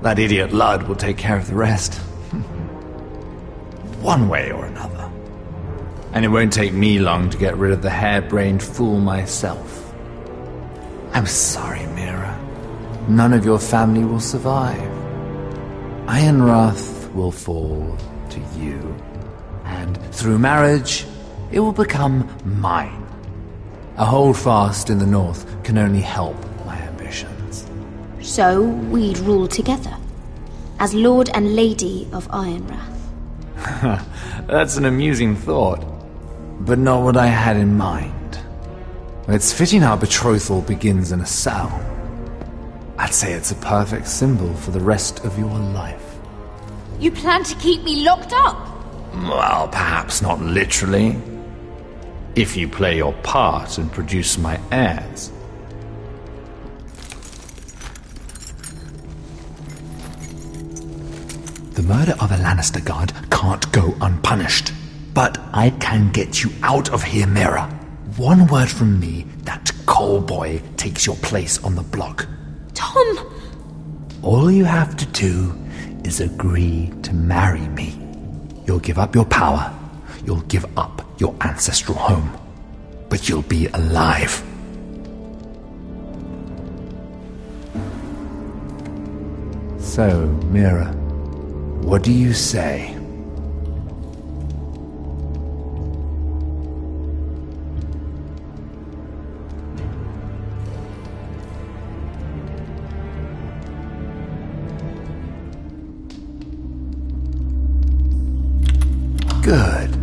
That idiot Ludd will take care of the rest. One way or another. And it won't take me long to get rid of the harebrained fool myself. I'm sorry, Mira. None of your family will survive. Ironrath will fall to you. And through marriage, it will become mine. A holdfast in the north can only help my ambitions. So we'd rule together, as Lord and Lady of Ironrath. That's an amusing thought, but not what I had in mind. It's fitting our betrothal begins in a cell. I'd say it's a perfect symbol for the rest of your life. You plan to keep me locked up? Well, perhaps not literally. If you play your part and produce my heirs. The murder of a Lannister guard can't go unpunished. But I can get you out of here, Mira. One word from me, that coal boy takes your place on the block. Tom! All you have to do is agree to marry me. You'll give up your power. You'll give up your ancestral home. But you'll be alive. So, Mira, what do you say? Good.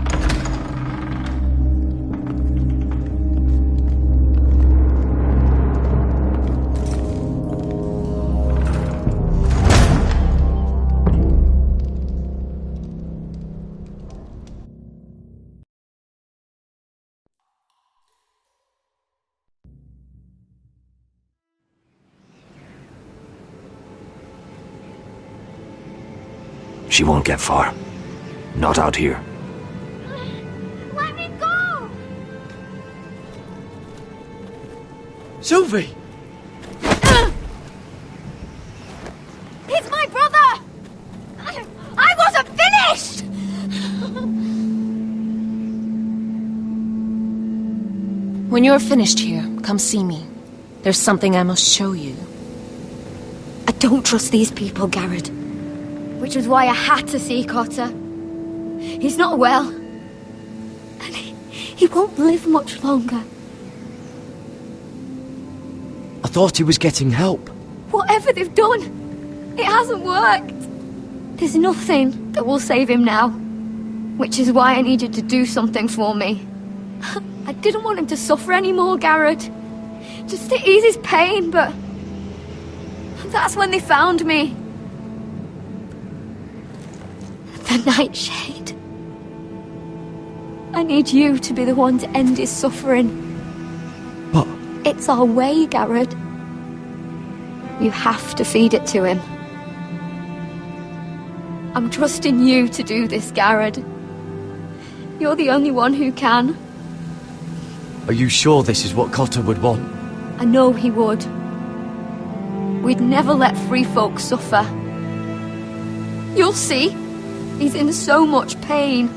She won't get far. Not out here. Let me go! Sylvie! He's my brother! I wasn't finished! When you're finished here, come see me. There's something I must show you. I don't trust these people, Garrett. Which was why I had to see Cotter. He's not well. And he won't live much longer. I thought he was getting help. Whatever they've done, it hasn't worked. There's nothing that will save him now. Which is why I needed to do something for me. I didn't want him to suffer anymore, Garrett. Just to ease his pain, but... that's when they found me. The Nightshade. I need you to be the one to end his suffering. But... it's our way, Garrett. You have to feed it to him. I'm trusting you to do this, Garrett. You're the only one who can. Are you sure this is what Cotter would want? I know he would. We'd never let free folk suffer. You'll see. He's in so much pain.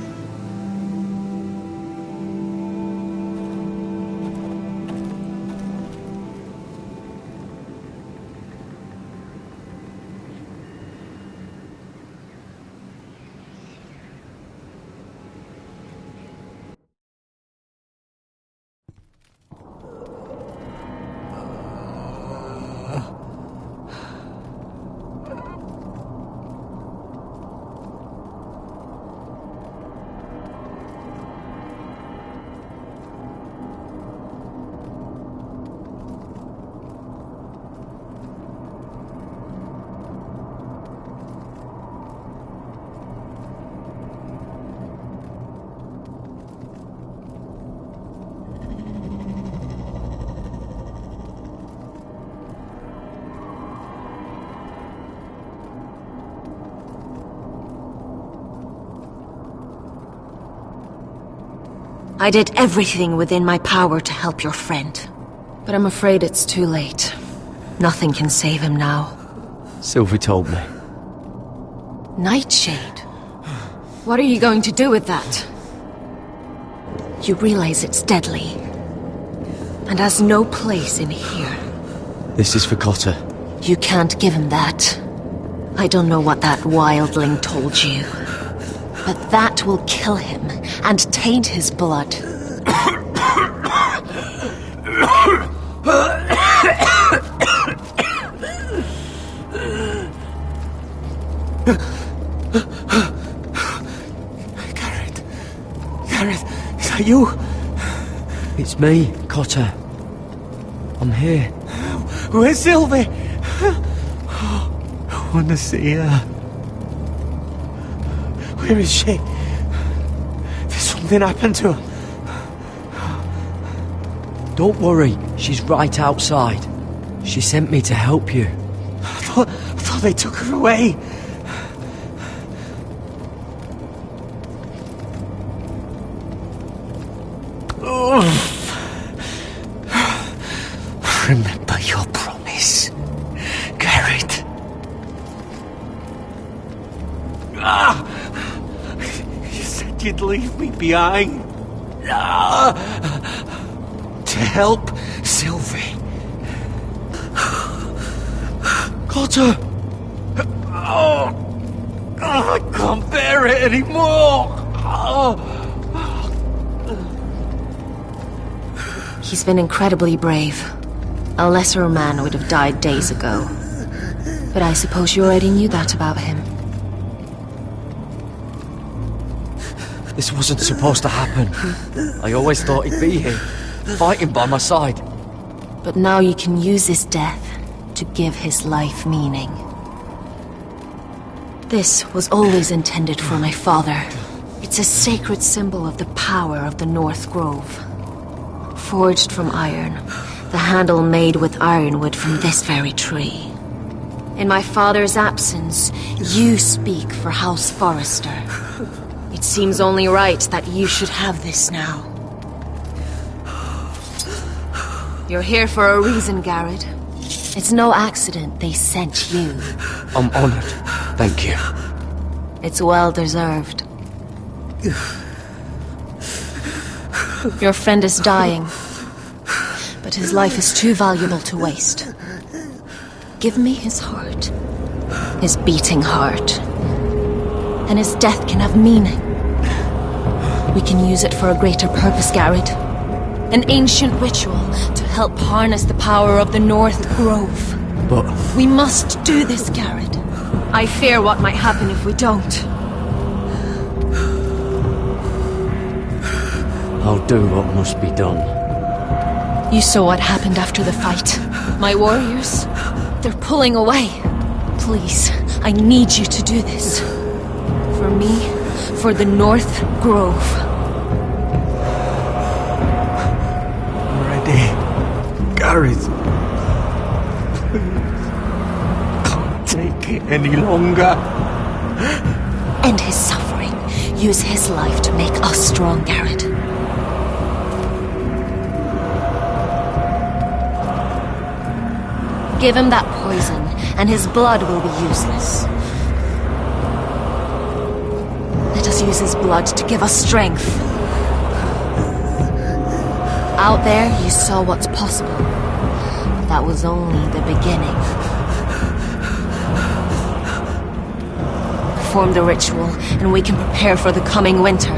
I did everything within my power to help your friend. But I'm afraid it's too late. Nothing can save him now. Sylvie told me. Nightshade? What are you going to do with that? You realize it's deadly. And has no place in here. This is for Cotter. You can't give him that. I don't know what that wildling told you. But that will kill him and taint his blood. Gareth, is that you? It's me, Cotter. I'm here. Where's Sylvie? I want to see her. Where is she? Did something happen to her? Don't worry, she's right outside. She sent me to help you. I thought they took her away. Remember your promise, Garrett. You said you'd leave me behind. To help Sylvie. Cotter! I can't bear it anymore! He's been incredibly brave. A lesser man would have died days ago. But I suppose you already knew that about him. This wasn't supposed to happen. I always thought he'd be here, fighting by my side. But now you can use his death to give his life meaning. This was always intended for my father. It's a sacred symbol of the power of the North Grove. Forged from iron, the handle made with ironwood from this very tree. In my father's absence, you speak for House Forrester. It seems only right that you should have this now. You're here for a reason, Garrett. It's no accident they sent you. I'm honored. Thank you. It's well deserved. Your friend is dying, but his life is too valuable to waste. Give me his heart, his beating heart, and his death can have meaning. We can use it for a greater purpose, Garrett. An ancient ritual to help harness the power of the North Grove. But we must do this, Garrett. I fear what might happen if we don't. I'll do what must be done. You saw what happened after the fight. My warriors, they're pulling away. Please, I need you to do this. For me, for the North Grove. Gareth. Can't take it any longer. End his suffering. Use his life to make us strong, Garrett. Give him that poison, and his blood will be useless. Let us use his blood to give us strength. Out there, you saw what's possible. But that was only the beginning. Perform the ritual, and we can prepare for the coming winter.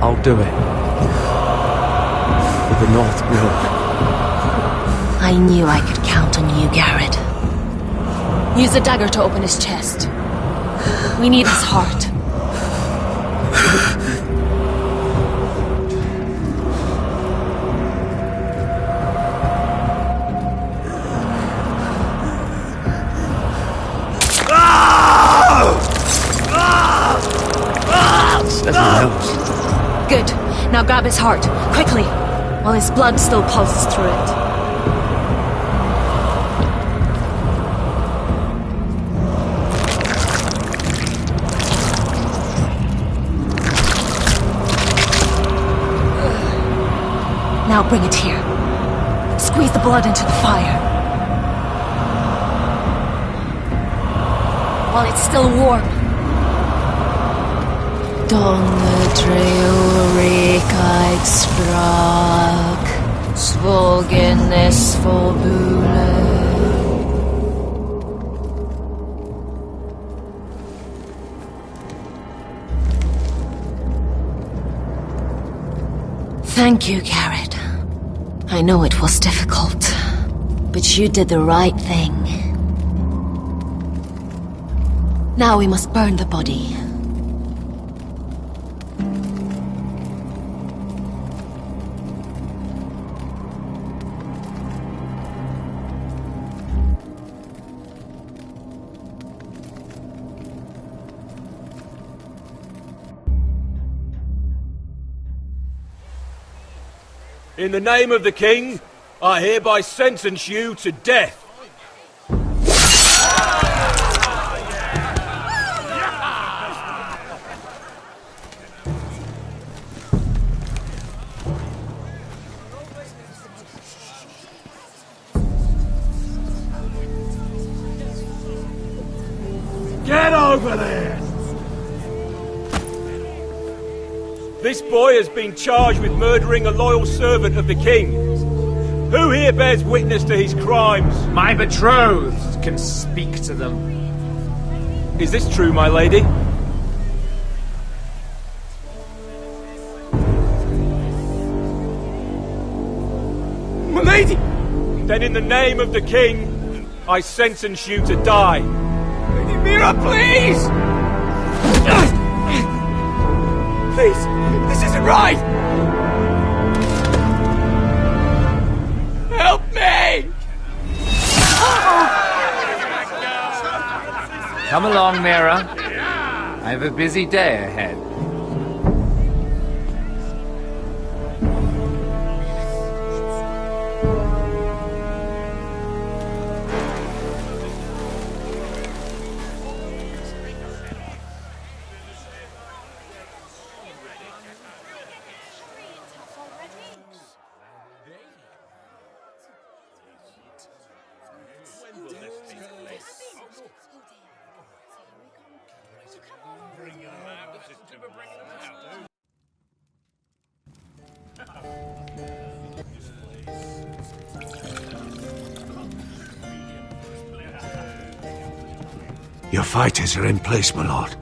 I'll do it. North broke. I knew I could count on you, Garrett. Use the dagger to open his chest. We need his heart. Good. Now grab his heart, quickly, while his blood still pulses through it. Now bring it here. Squeeze the blood into the fire. While it's still warm. Donne treurigheid sprak, svogenes forbule. Thank you, Garrett. I know it was difficult, but you did the right thing. Now we must burn the body. In the name of the king, I hereby sentence you to death. Get over there! This boy has been charged with murdering a loyal servant of the king. Who here bears witness to his crimes? My betrothed can speak to them. Is this true, my lady? My lady! Then in the name of the king, I sentence you to die. Lady Mira, please! Please, this isn't right! Help me! Come along, Mira. I have a busy day ahead. Your fighters are in place, my lord.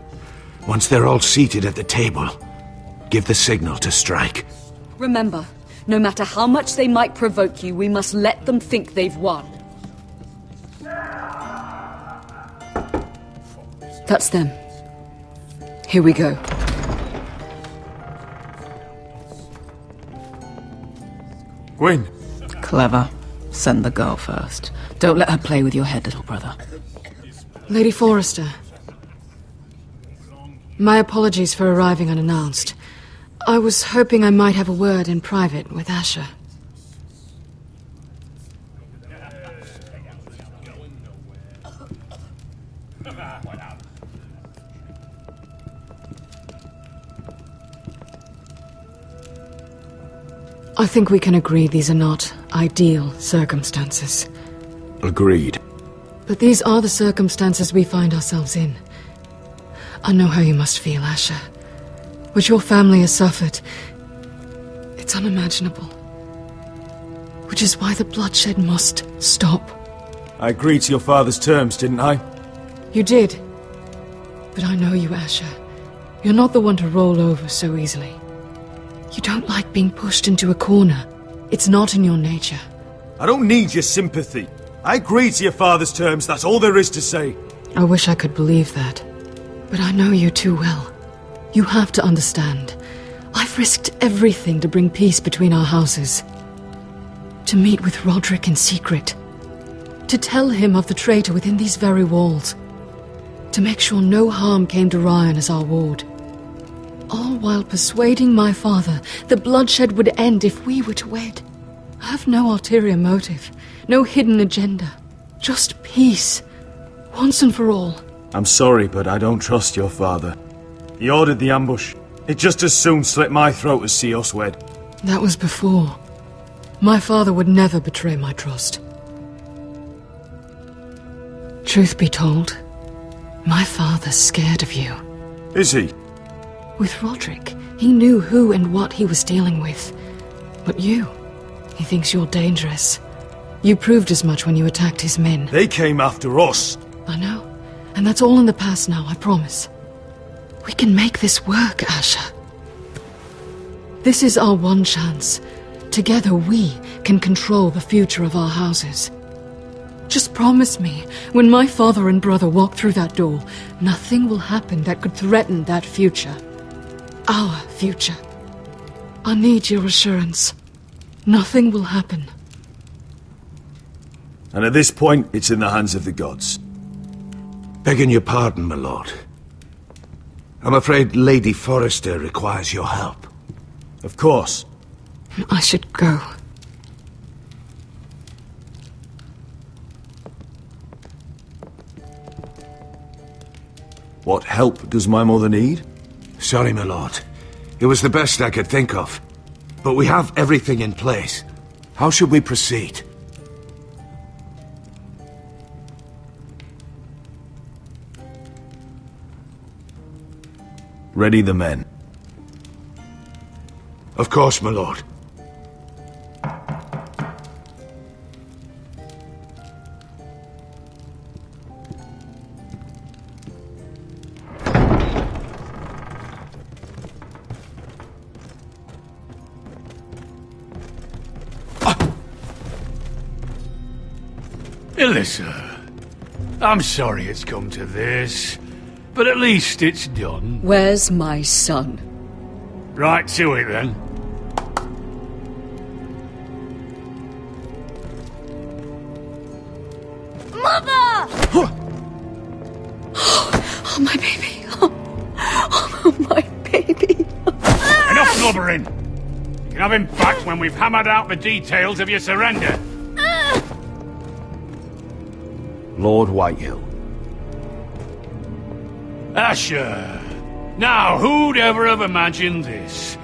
Once they're all seated at the table, give the signal to strike. Remember, no matter how much they might provoke you, we must let them think they've won. That's them. Here we go. Gwyn. Clever. Send the girl first. Don't let her play with your head, little brother. Lady Forrester. My apologies for arriving unannounced. I was hoping I might have a word in private with Asher. I think we can agree these are not ideal circumstances. Agreed. But these are the circumstances we find ourselves in. I know how you must feel, Asher. What your family has suffered, it's unimaginable. Which is why the bloodshed must stop. I agreed to your father's terms, didn't I? You did. But I know you, Asher. You're not the one to roll over so easily. You don't like being pushed into a corner. It's not in your nature. I don't need your sympathy. I agreed to your father's terms, that's all there is to say. I wish I could believe that. But I know you too well. You have to understand. I've risked everything to bring peace between our houses. To meet with Roderick in secret. To tell him of the traitor within these very walls. To make sure no harm came to Ryan as our ward. All while persuading my father the bloodshed would end if we were to wed. I have no ulterior motive, no hidden agenda. Just peace, once and for all. I'm sorry, but I don't trust your father. He ordered the ambush. He'd just as soon slit my throat as see us wed. That was before. My father would never betray my trust. Truth be told, my father's scared of you. Is he? With Roderick, he knew who and what he was dealing with. But you, he thinks you're dangerous. You proved as much when you attacked his men. They came after us. I know. And that's all in the past now, I promise. We can make this work, Asher. This is our one chance. Together we can control the future of our houses. Just promise me, when my father and brother walk through that door, nothing will happen that could threaten that future. Our future. I need your assurance. Nothing will happen. And at this point, it's in the hands of the gods. Begging your pardon, my lord. I'm afraid Lady Forrester requires your help. Of course. I should go. What help does my mother need? Sorry, my lord. It was the best I could think of. But we have everything in place. How should we proceed? Ready the men. Of course, my lord. Elissa, I'm sorry it's come to this, but at least it's done. Where's my son? Right to it, then. Mother! Oh, my baby. Oh, my baby. Enough blubbering! You can have him back when we've hammered out the details of your surrender. Lord Whitehill. Asher! Now, who'd ever have imagined this?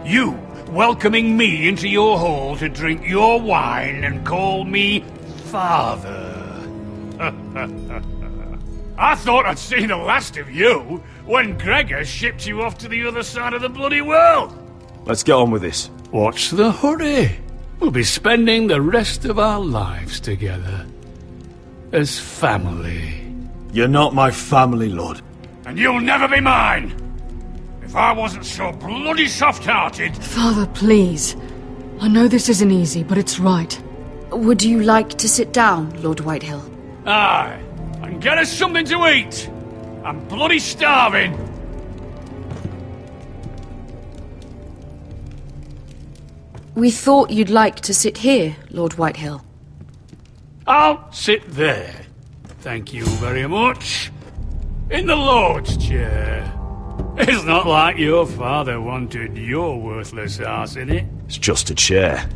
You welcoming me into your hall to drink your wine and call me father. I thought I'd seen the last of you when Gregor shipped you off to the other side of the bloody world. Let's get on with this. What's the hurry? We'll be spending the rest of our lives together. As family. You're not my family, Lord. And you'll never be mine! If I wasn't so bloody soft-hearted... Father, please. I know this isn't easy, but it's right. Would you like to sit down, Lord Whitehill? Aye, and get us something to eat! I'm bloody starving! We thought you'd like to sit here, Lord Whitehill. I'll sit there. Thank you very much. In the Lord's chair. It's not like your father wanted your worthless ass in it. It's just a chair.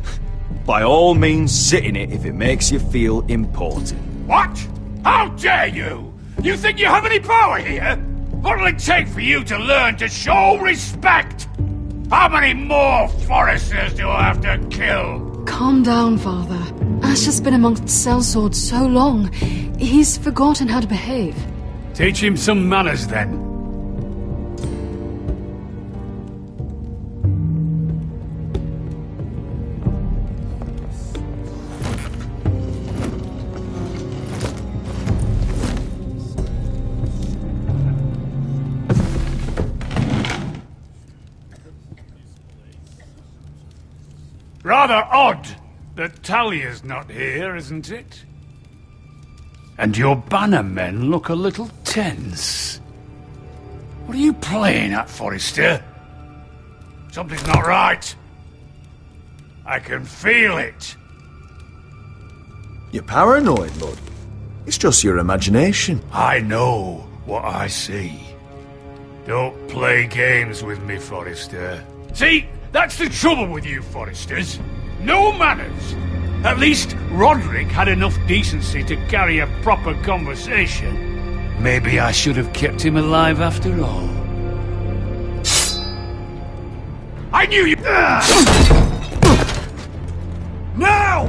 By all means, sit in it if it makes you feel important. What? How dare you? You think you have any power here? What'll it take for you to learn to show respect? How many more Forresters do I have to kill? Calm down, Father. Asher's been amongst sellswords so long, he's forgotten how to behave. Teach him some manners, then. Rather odd that Talia's not here, isn't it? And your bannermen look a little tense. What are you playing at, Forrester? Something's not right. I can feel it. You're paranoid, Lord. It's just your imagination. I know what I see. Don't play games with me, Forrester. See, that's the trouble with you, Forresters. No manners. At least Roderick had enough decency to carry a proper conversation. Maybe I should have kept him alive after all. I knew you... Now!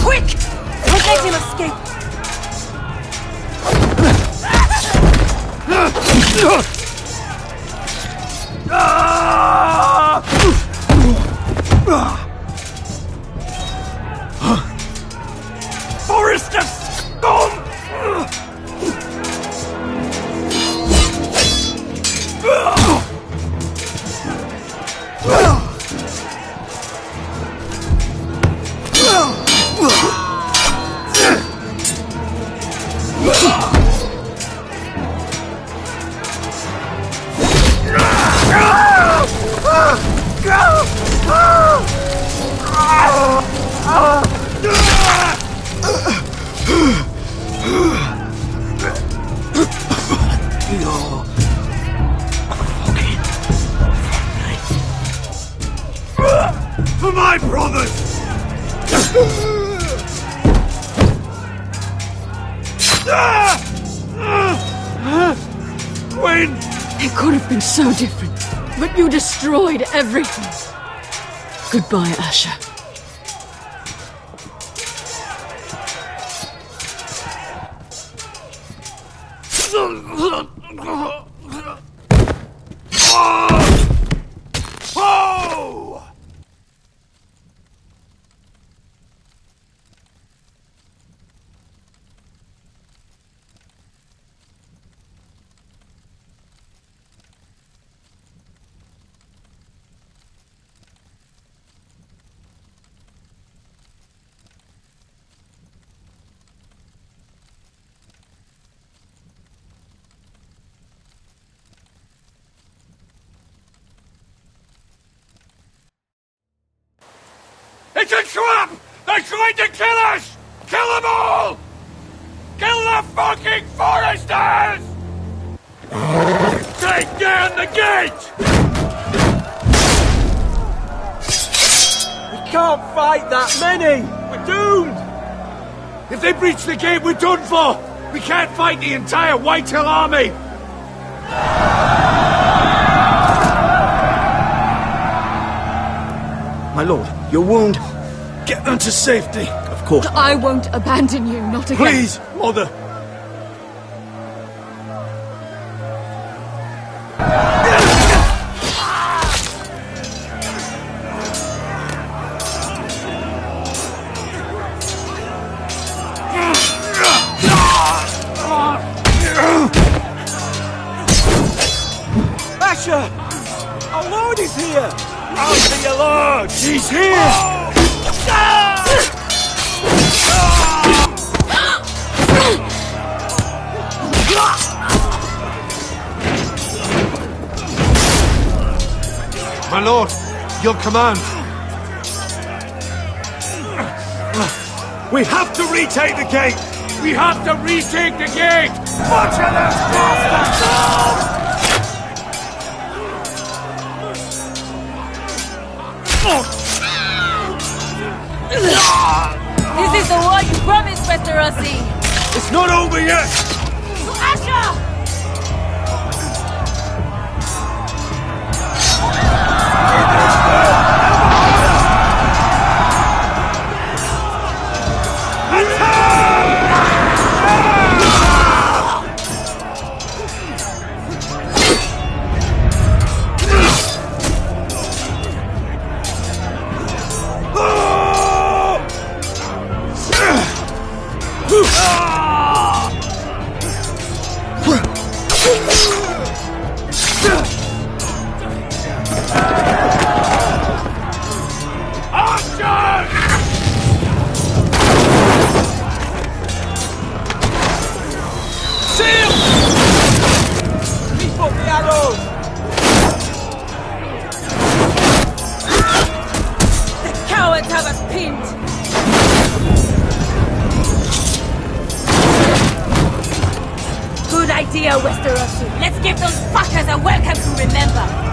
Quick! Don't let him escape! Forrester, stop! For my brothers! Gwyn! It could have been so different, but you destroyed everything. Goodbye, Asher. Oh! It's a trap! They're trying to kill us! Kill them all! Kill the fucking Foresters! Take down the gate! We can't fight that many! We're doomed! If they breach the gate, we're done for! We can't fight the entire Whitehill army! My lord, your wound. Get them to safety. Of course. I won't abandon you, not again. Please, Mother. Asher! Our lord is here! I'll be your lord! He's here! My lord, your command. We have to retake the gate! We have to retake the gate! Butcher those bastards! This is the war you promised, Westerosi! It's not over yet! Asher! It is good! Westerosi. Let's give those fuckers a welcome to remember.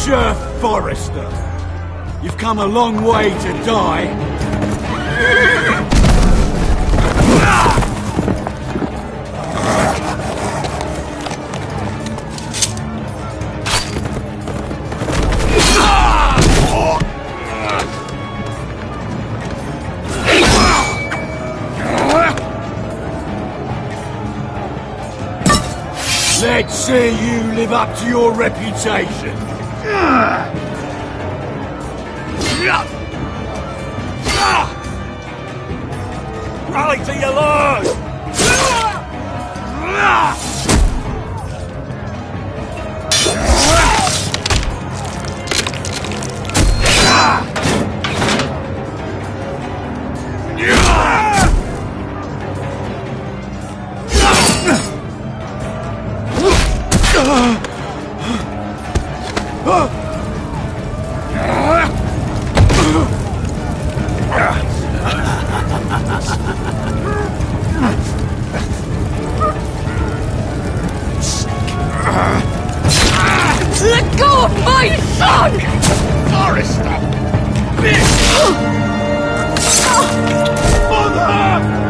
Asher Forrester, you've come a long way to die. Let's see you live up to your reputation. Rally to your lord! Let go of my son! Forrester! Bitch! Mother!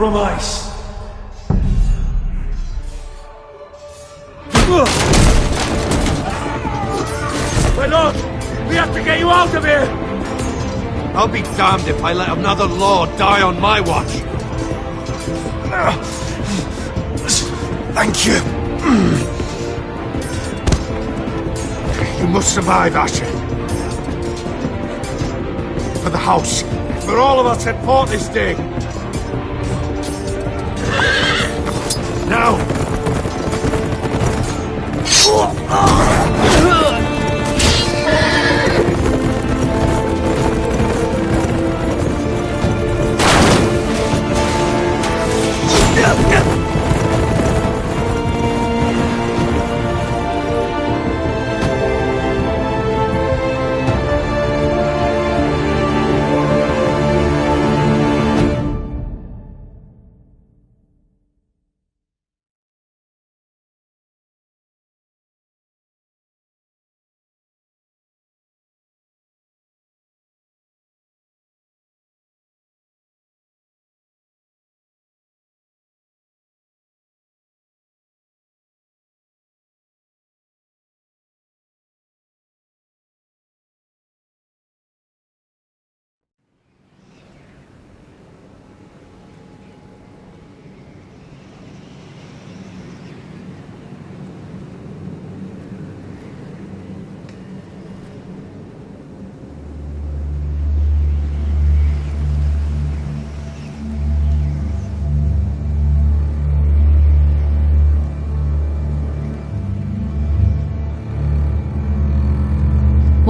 compromise. My lord, we have to get you out of here! I'll be damned if I let another lord die on my watch. Thank you. You must survive, Asher. For the house. For all of us at port this day. Now!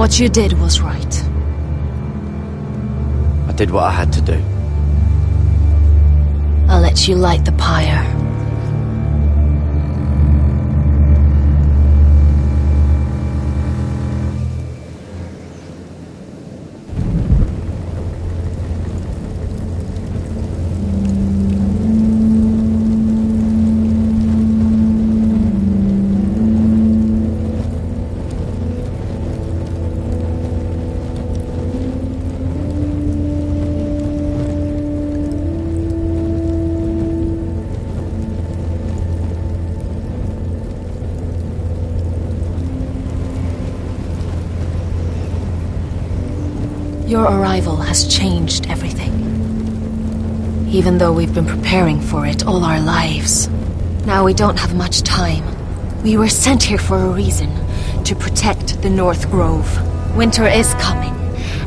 What you did was right. I did what I had to do. I'll let you light the pyre. Your arrival has changed everything. Even though we've been preparing for it all our lives. Now we don't have much time. We were sent here for a reason. To protect the North Grove. Winter is coming,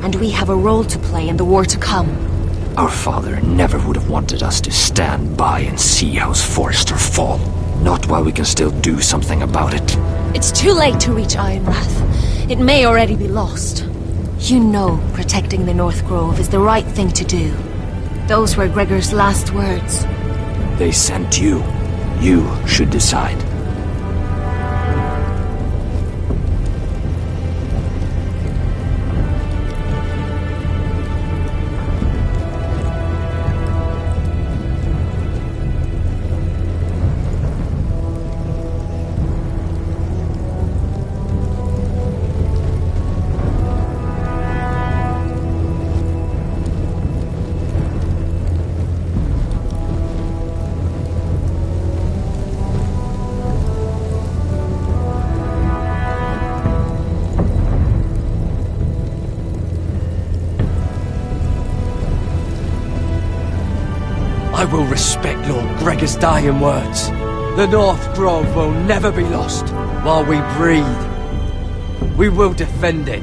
and we have a role to play in the war to come. Our father never would have wanted us to stand by and see House Forrester fall. Not while we can still do something about it. It's too late to reach Ironrath. It may already be lost. You know protecting the North Grove is the right thing to do. Those were Gregor's last words. They sent you. You should decide. I will respect Lord Gregor's dying words. The North Grove will never be lost while we breathe. We will defend it.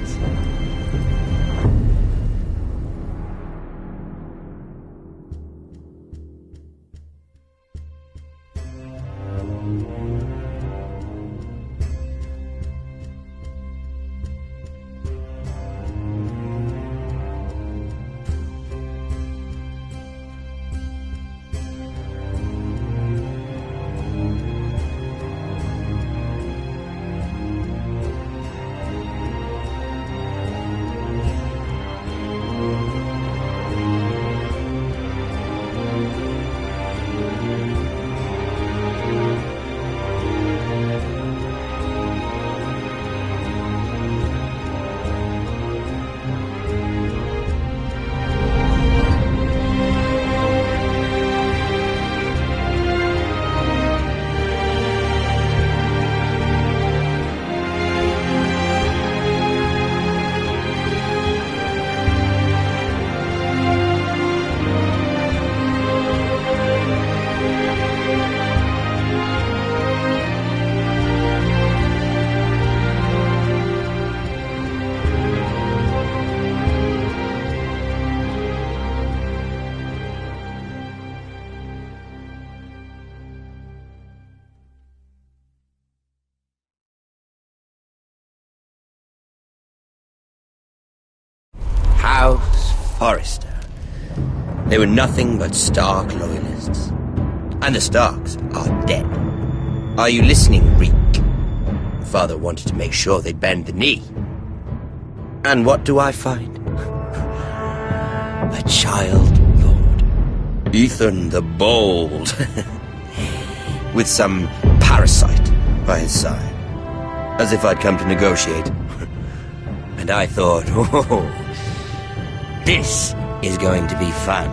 Forrester. They were nothing but Stark loyalists. And the Starks are dead. Are you listening, Reek? Father wanted to make sure they'd bend the knee. And what do I find? A child lord. Ethan the Bold. With some parasite by his side. As if I'd come to negotiate. And I thought, oh, this is going to be fun.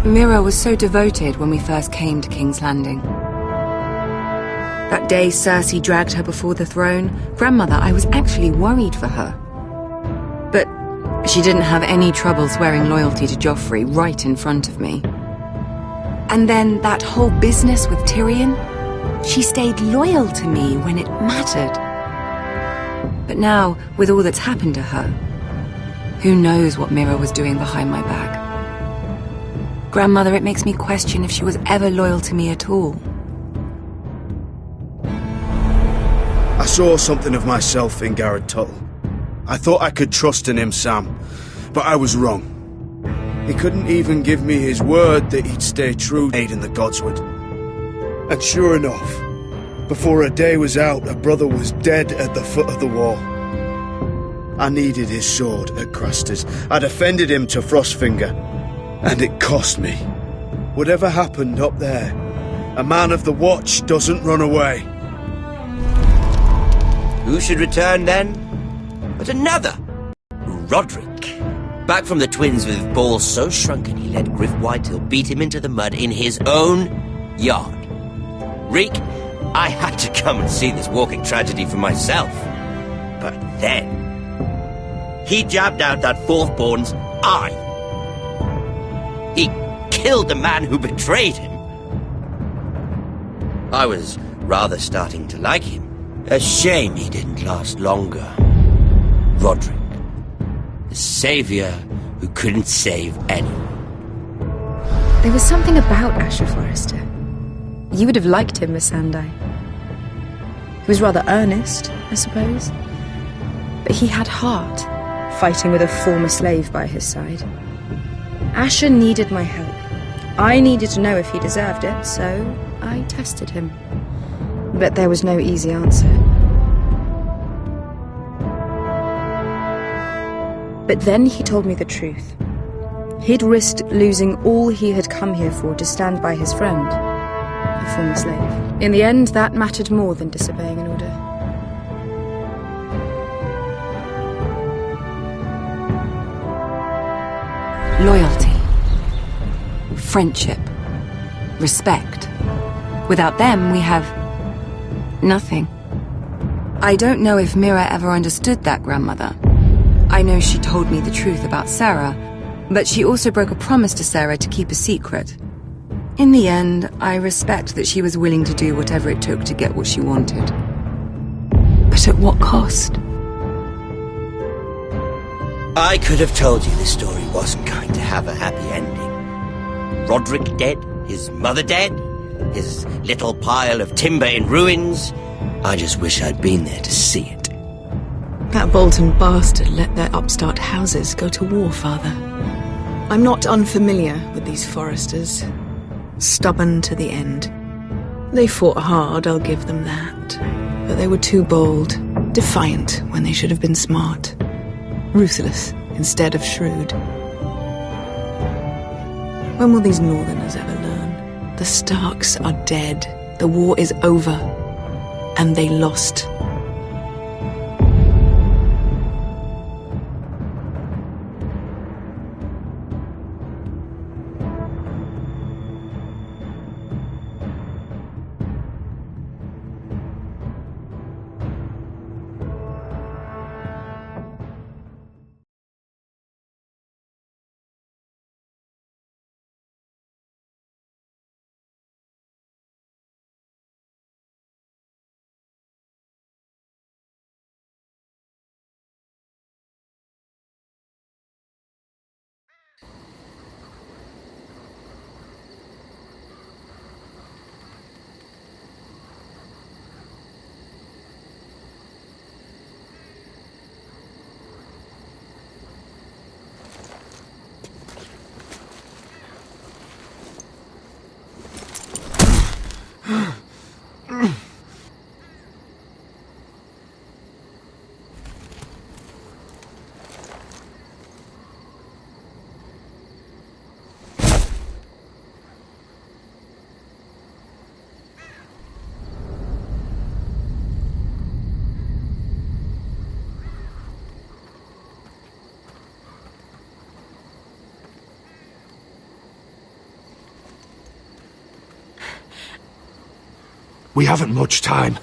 Mira was so devoted when we first came to King's Landing. That day Cersei dragged her before the throne, Grandmother, I was actually worried for her. But she didn't have any trouble swearing loyalty to Joffrey right in front of me. And then that whole business with Tyrion, she stayed loyal to me when it mattered. But now, with all that's happened to her, who knows what Mira was doing behind my back? Grandmother, it makes me question if she was ever loyal to me at all. I saw something of myself in Garrett Tuttle. I thought I could trust in him, Sam, but I was wrong. He couldn't even give me his word that he'd stay true to Aiden the Godswood. And sure enough, before a day was out, a brother was dead at the foot of the wall. I needed his sword at Craster's. I defended him to Frostfinger, and it cost me. Whatever happened up there, a man of the Watch doesn't run away. Who should return then? But another! Roderick. Back from the Twins with balls so shrunken he let Griff Whitehill beat him into the mud in his own yard. Reek, I had to come and see this walking tragedy for myself. But then, he jabbed out that fourth-born's eye. He killed the man who betrayed him. I was rather starting to like him. A shame he didn't last longer. Roderick. The savior who couldn't save anyone. There was something about Asher Forrester. You would have liked him, Miss Sandai. He was rather earnest, I suppose. But he had heart, fighting with a former slave by his side. Asher needed my help. I needed to know if he deserved it, so I tested him. But there was no easy answer. But then he told me the truth. He'd risked losing all he had come here for to stand by his friend, a former slave. In the end, that mattered more than disobeying an order. Loyalty. Friendship. Respect. Without them, we have nothing. I don't know if Mira ever understood that, Grandmother. I know she told me the truth about Sarah, but she also broke a promise to Sarah to keep a secret. In the end, I respect that she was willing to do whatever it took to get what she wanted. But at what cost? I could have told you this story wasn't going to have a happy ending. Roderick dead, his mother dead, his little pile of timber in ruins. I just wish I'd been there to see it. That Bolton bastard let their upstart houses go to war, Father. I'm not unfamiliar with these Forresters. Stubborn to the end. They fought hard, I'll give them that. But they were too bold, defiant when they should have been smart. Ruthless instead of shrewd. When will these Northerners ever learn? The Starks are dead. The war is over. And they lost. We haven't much time.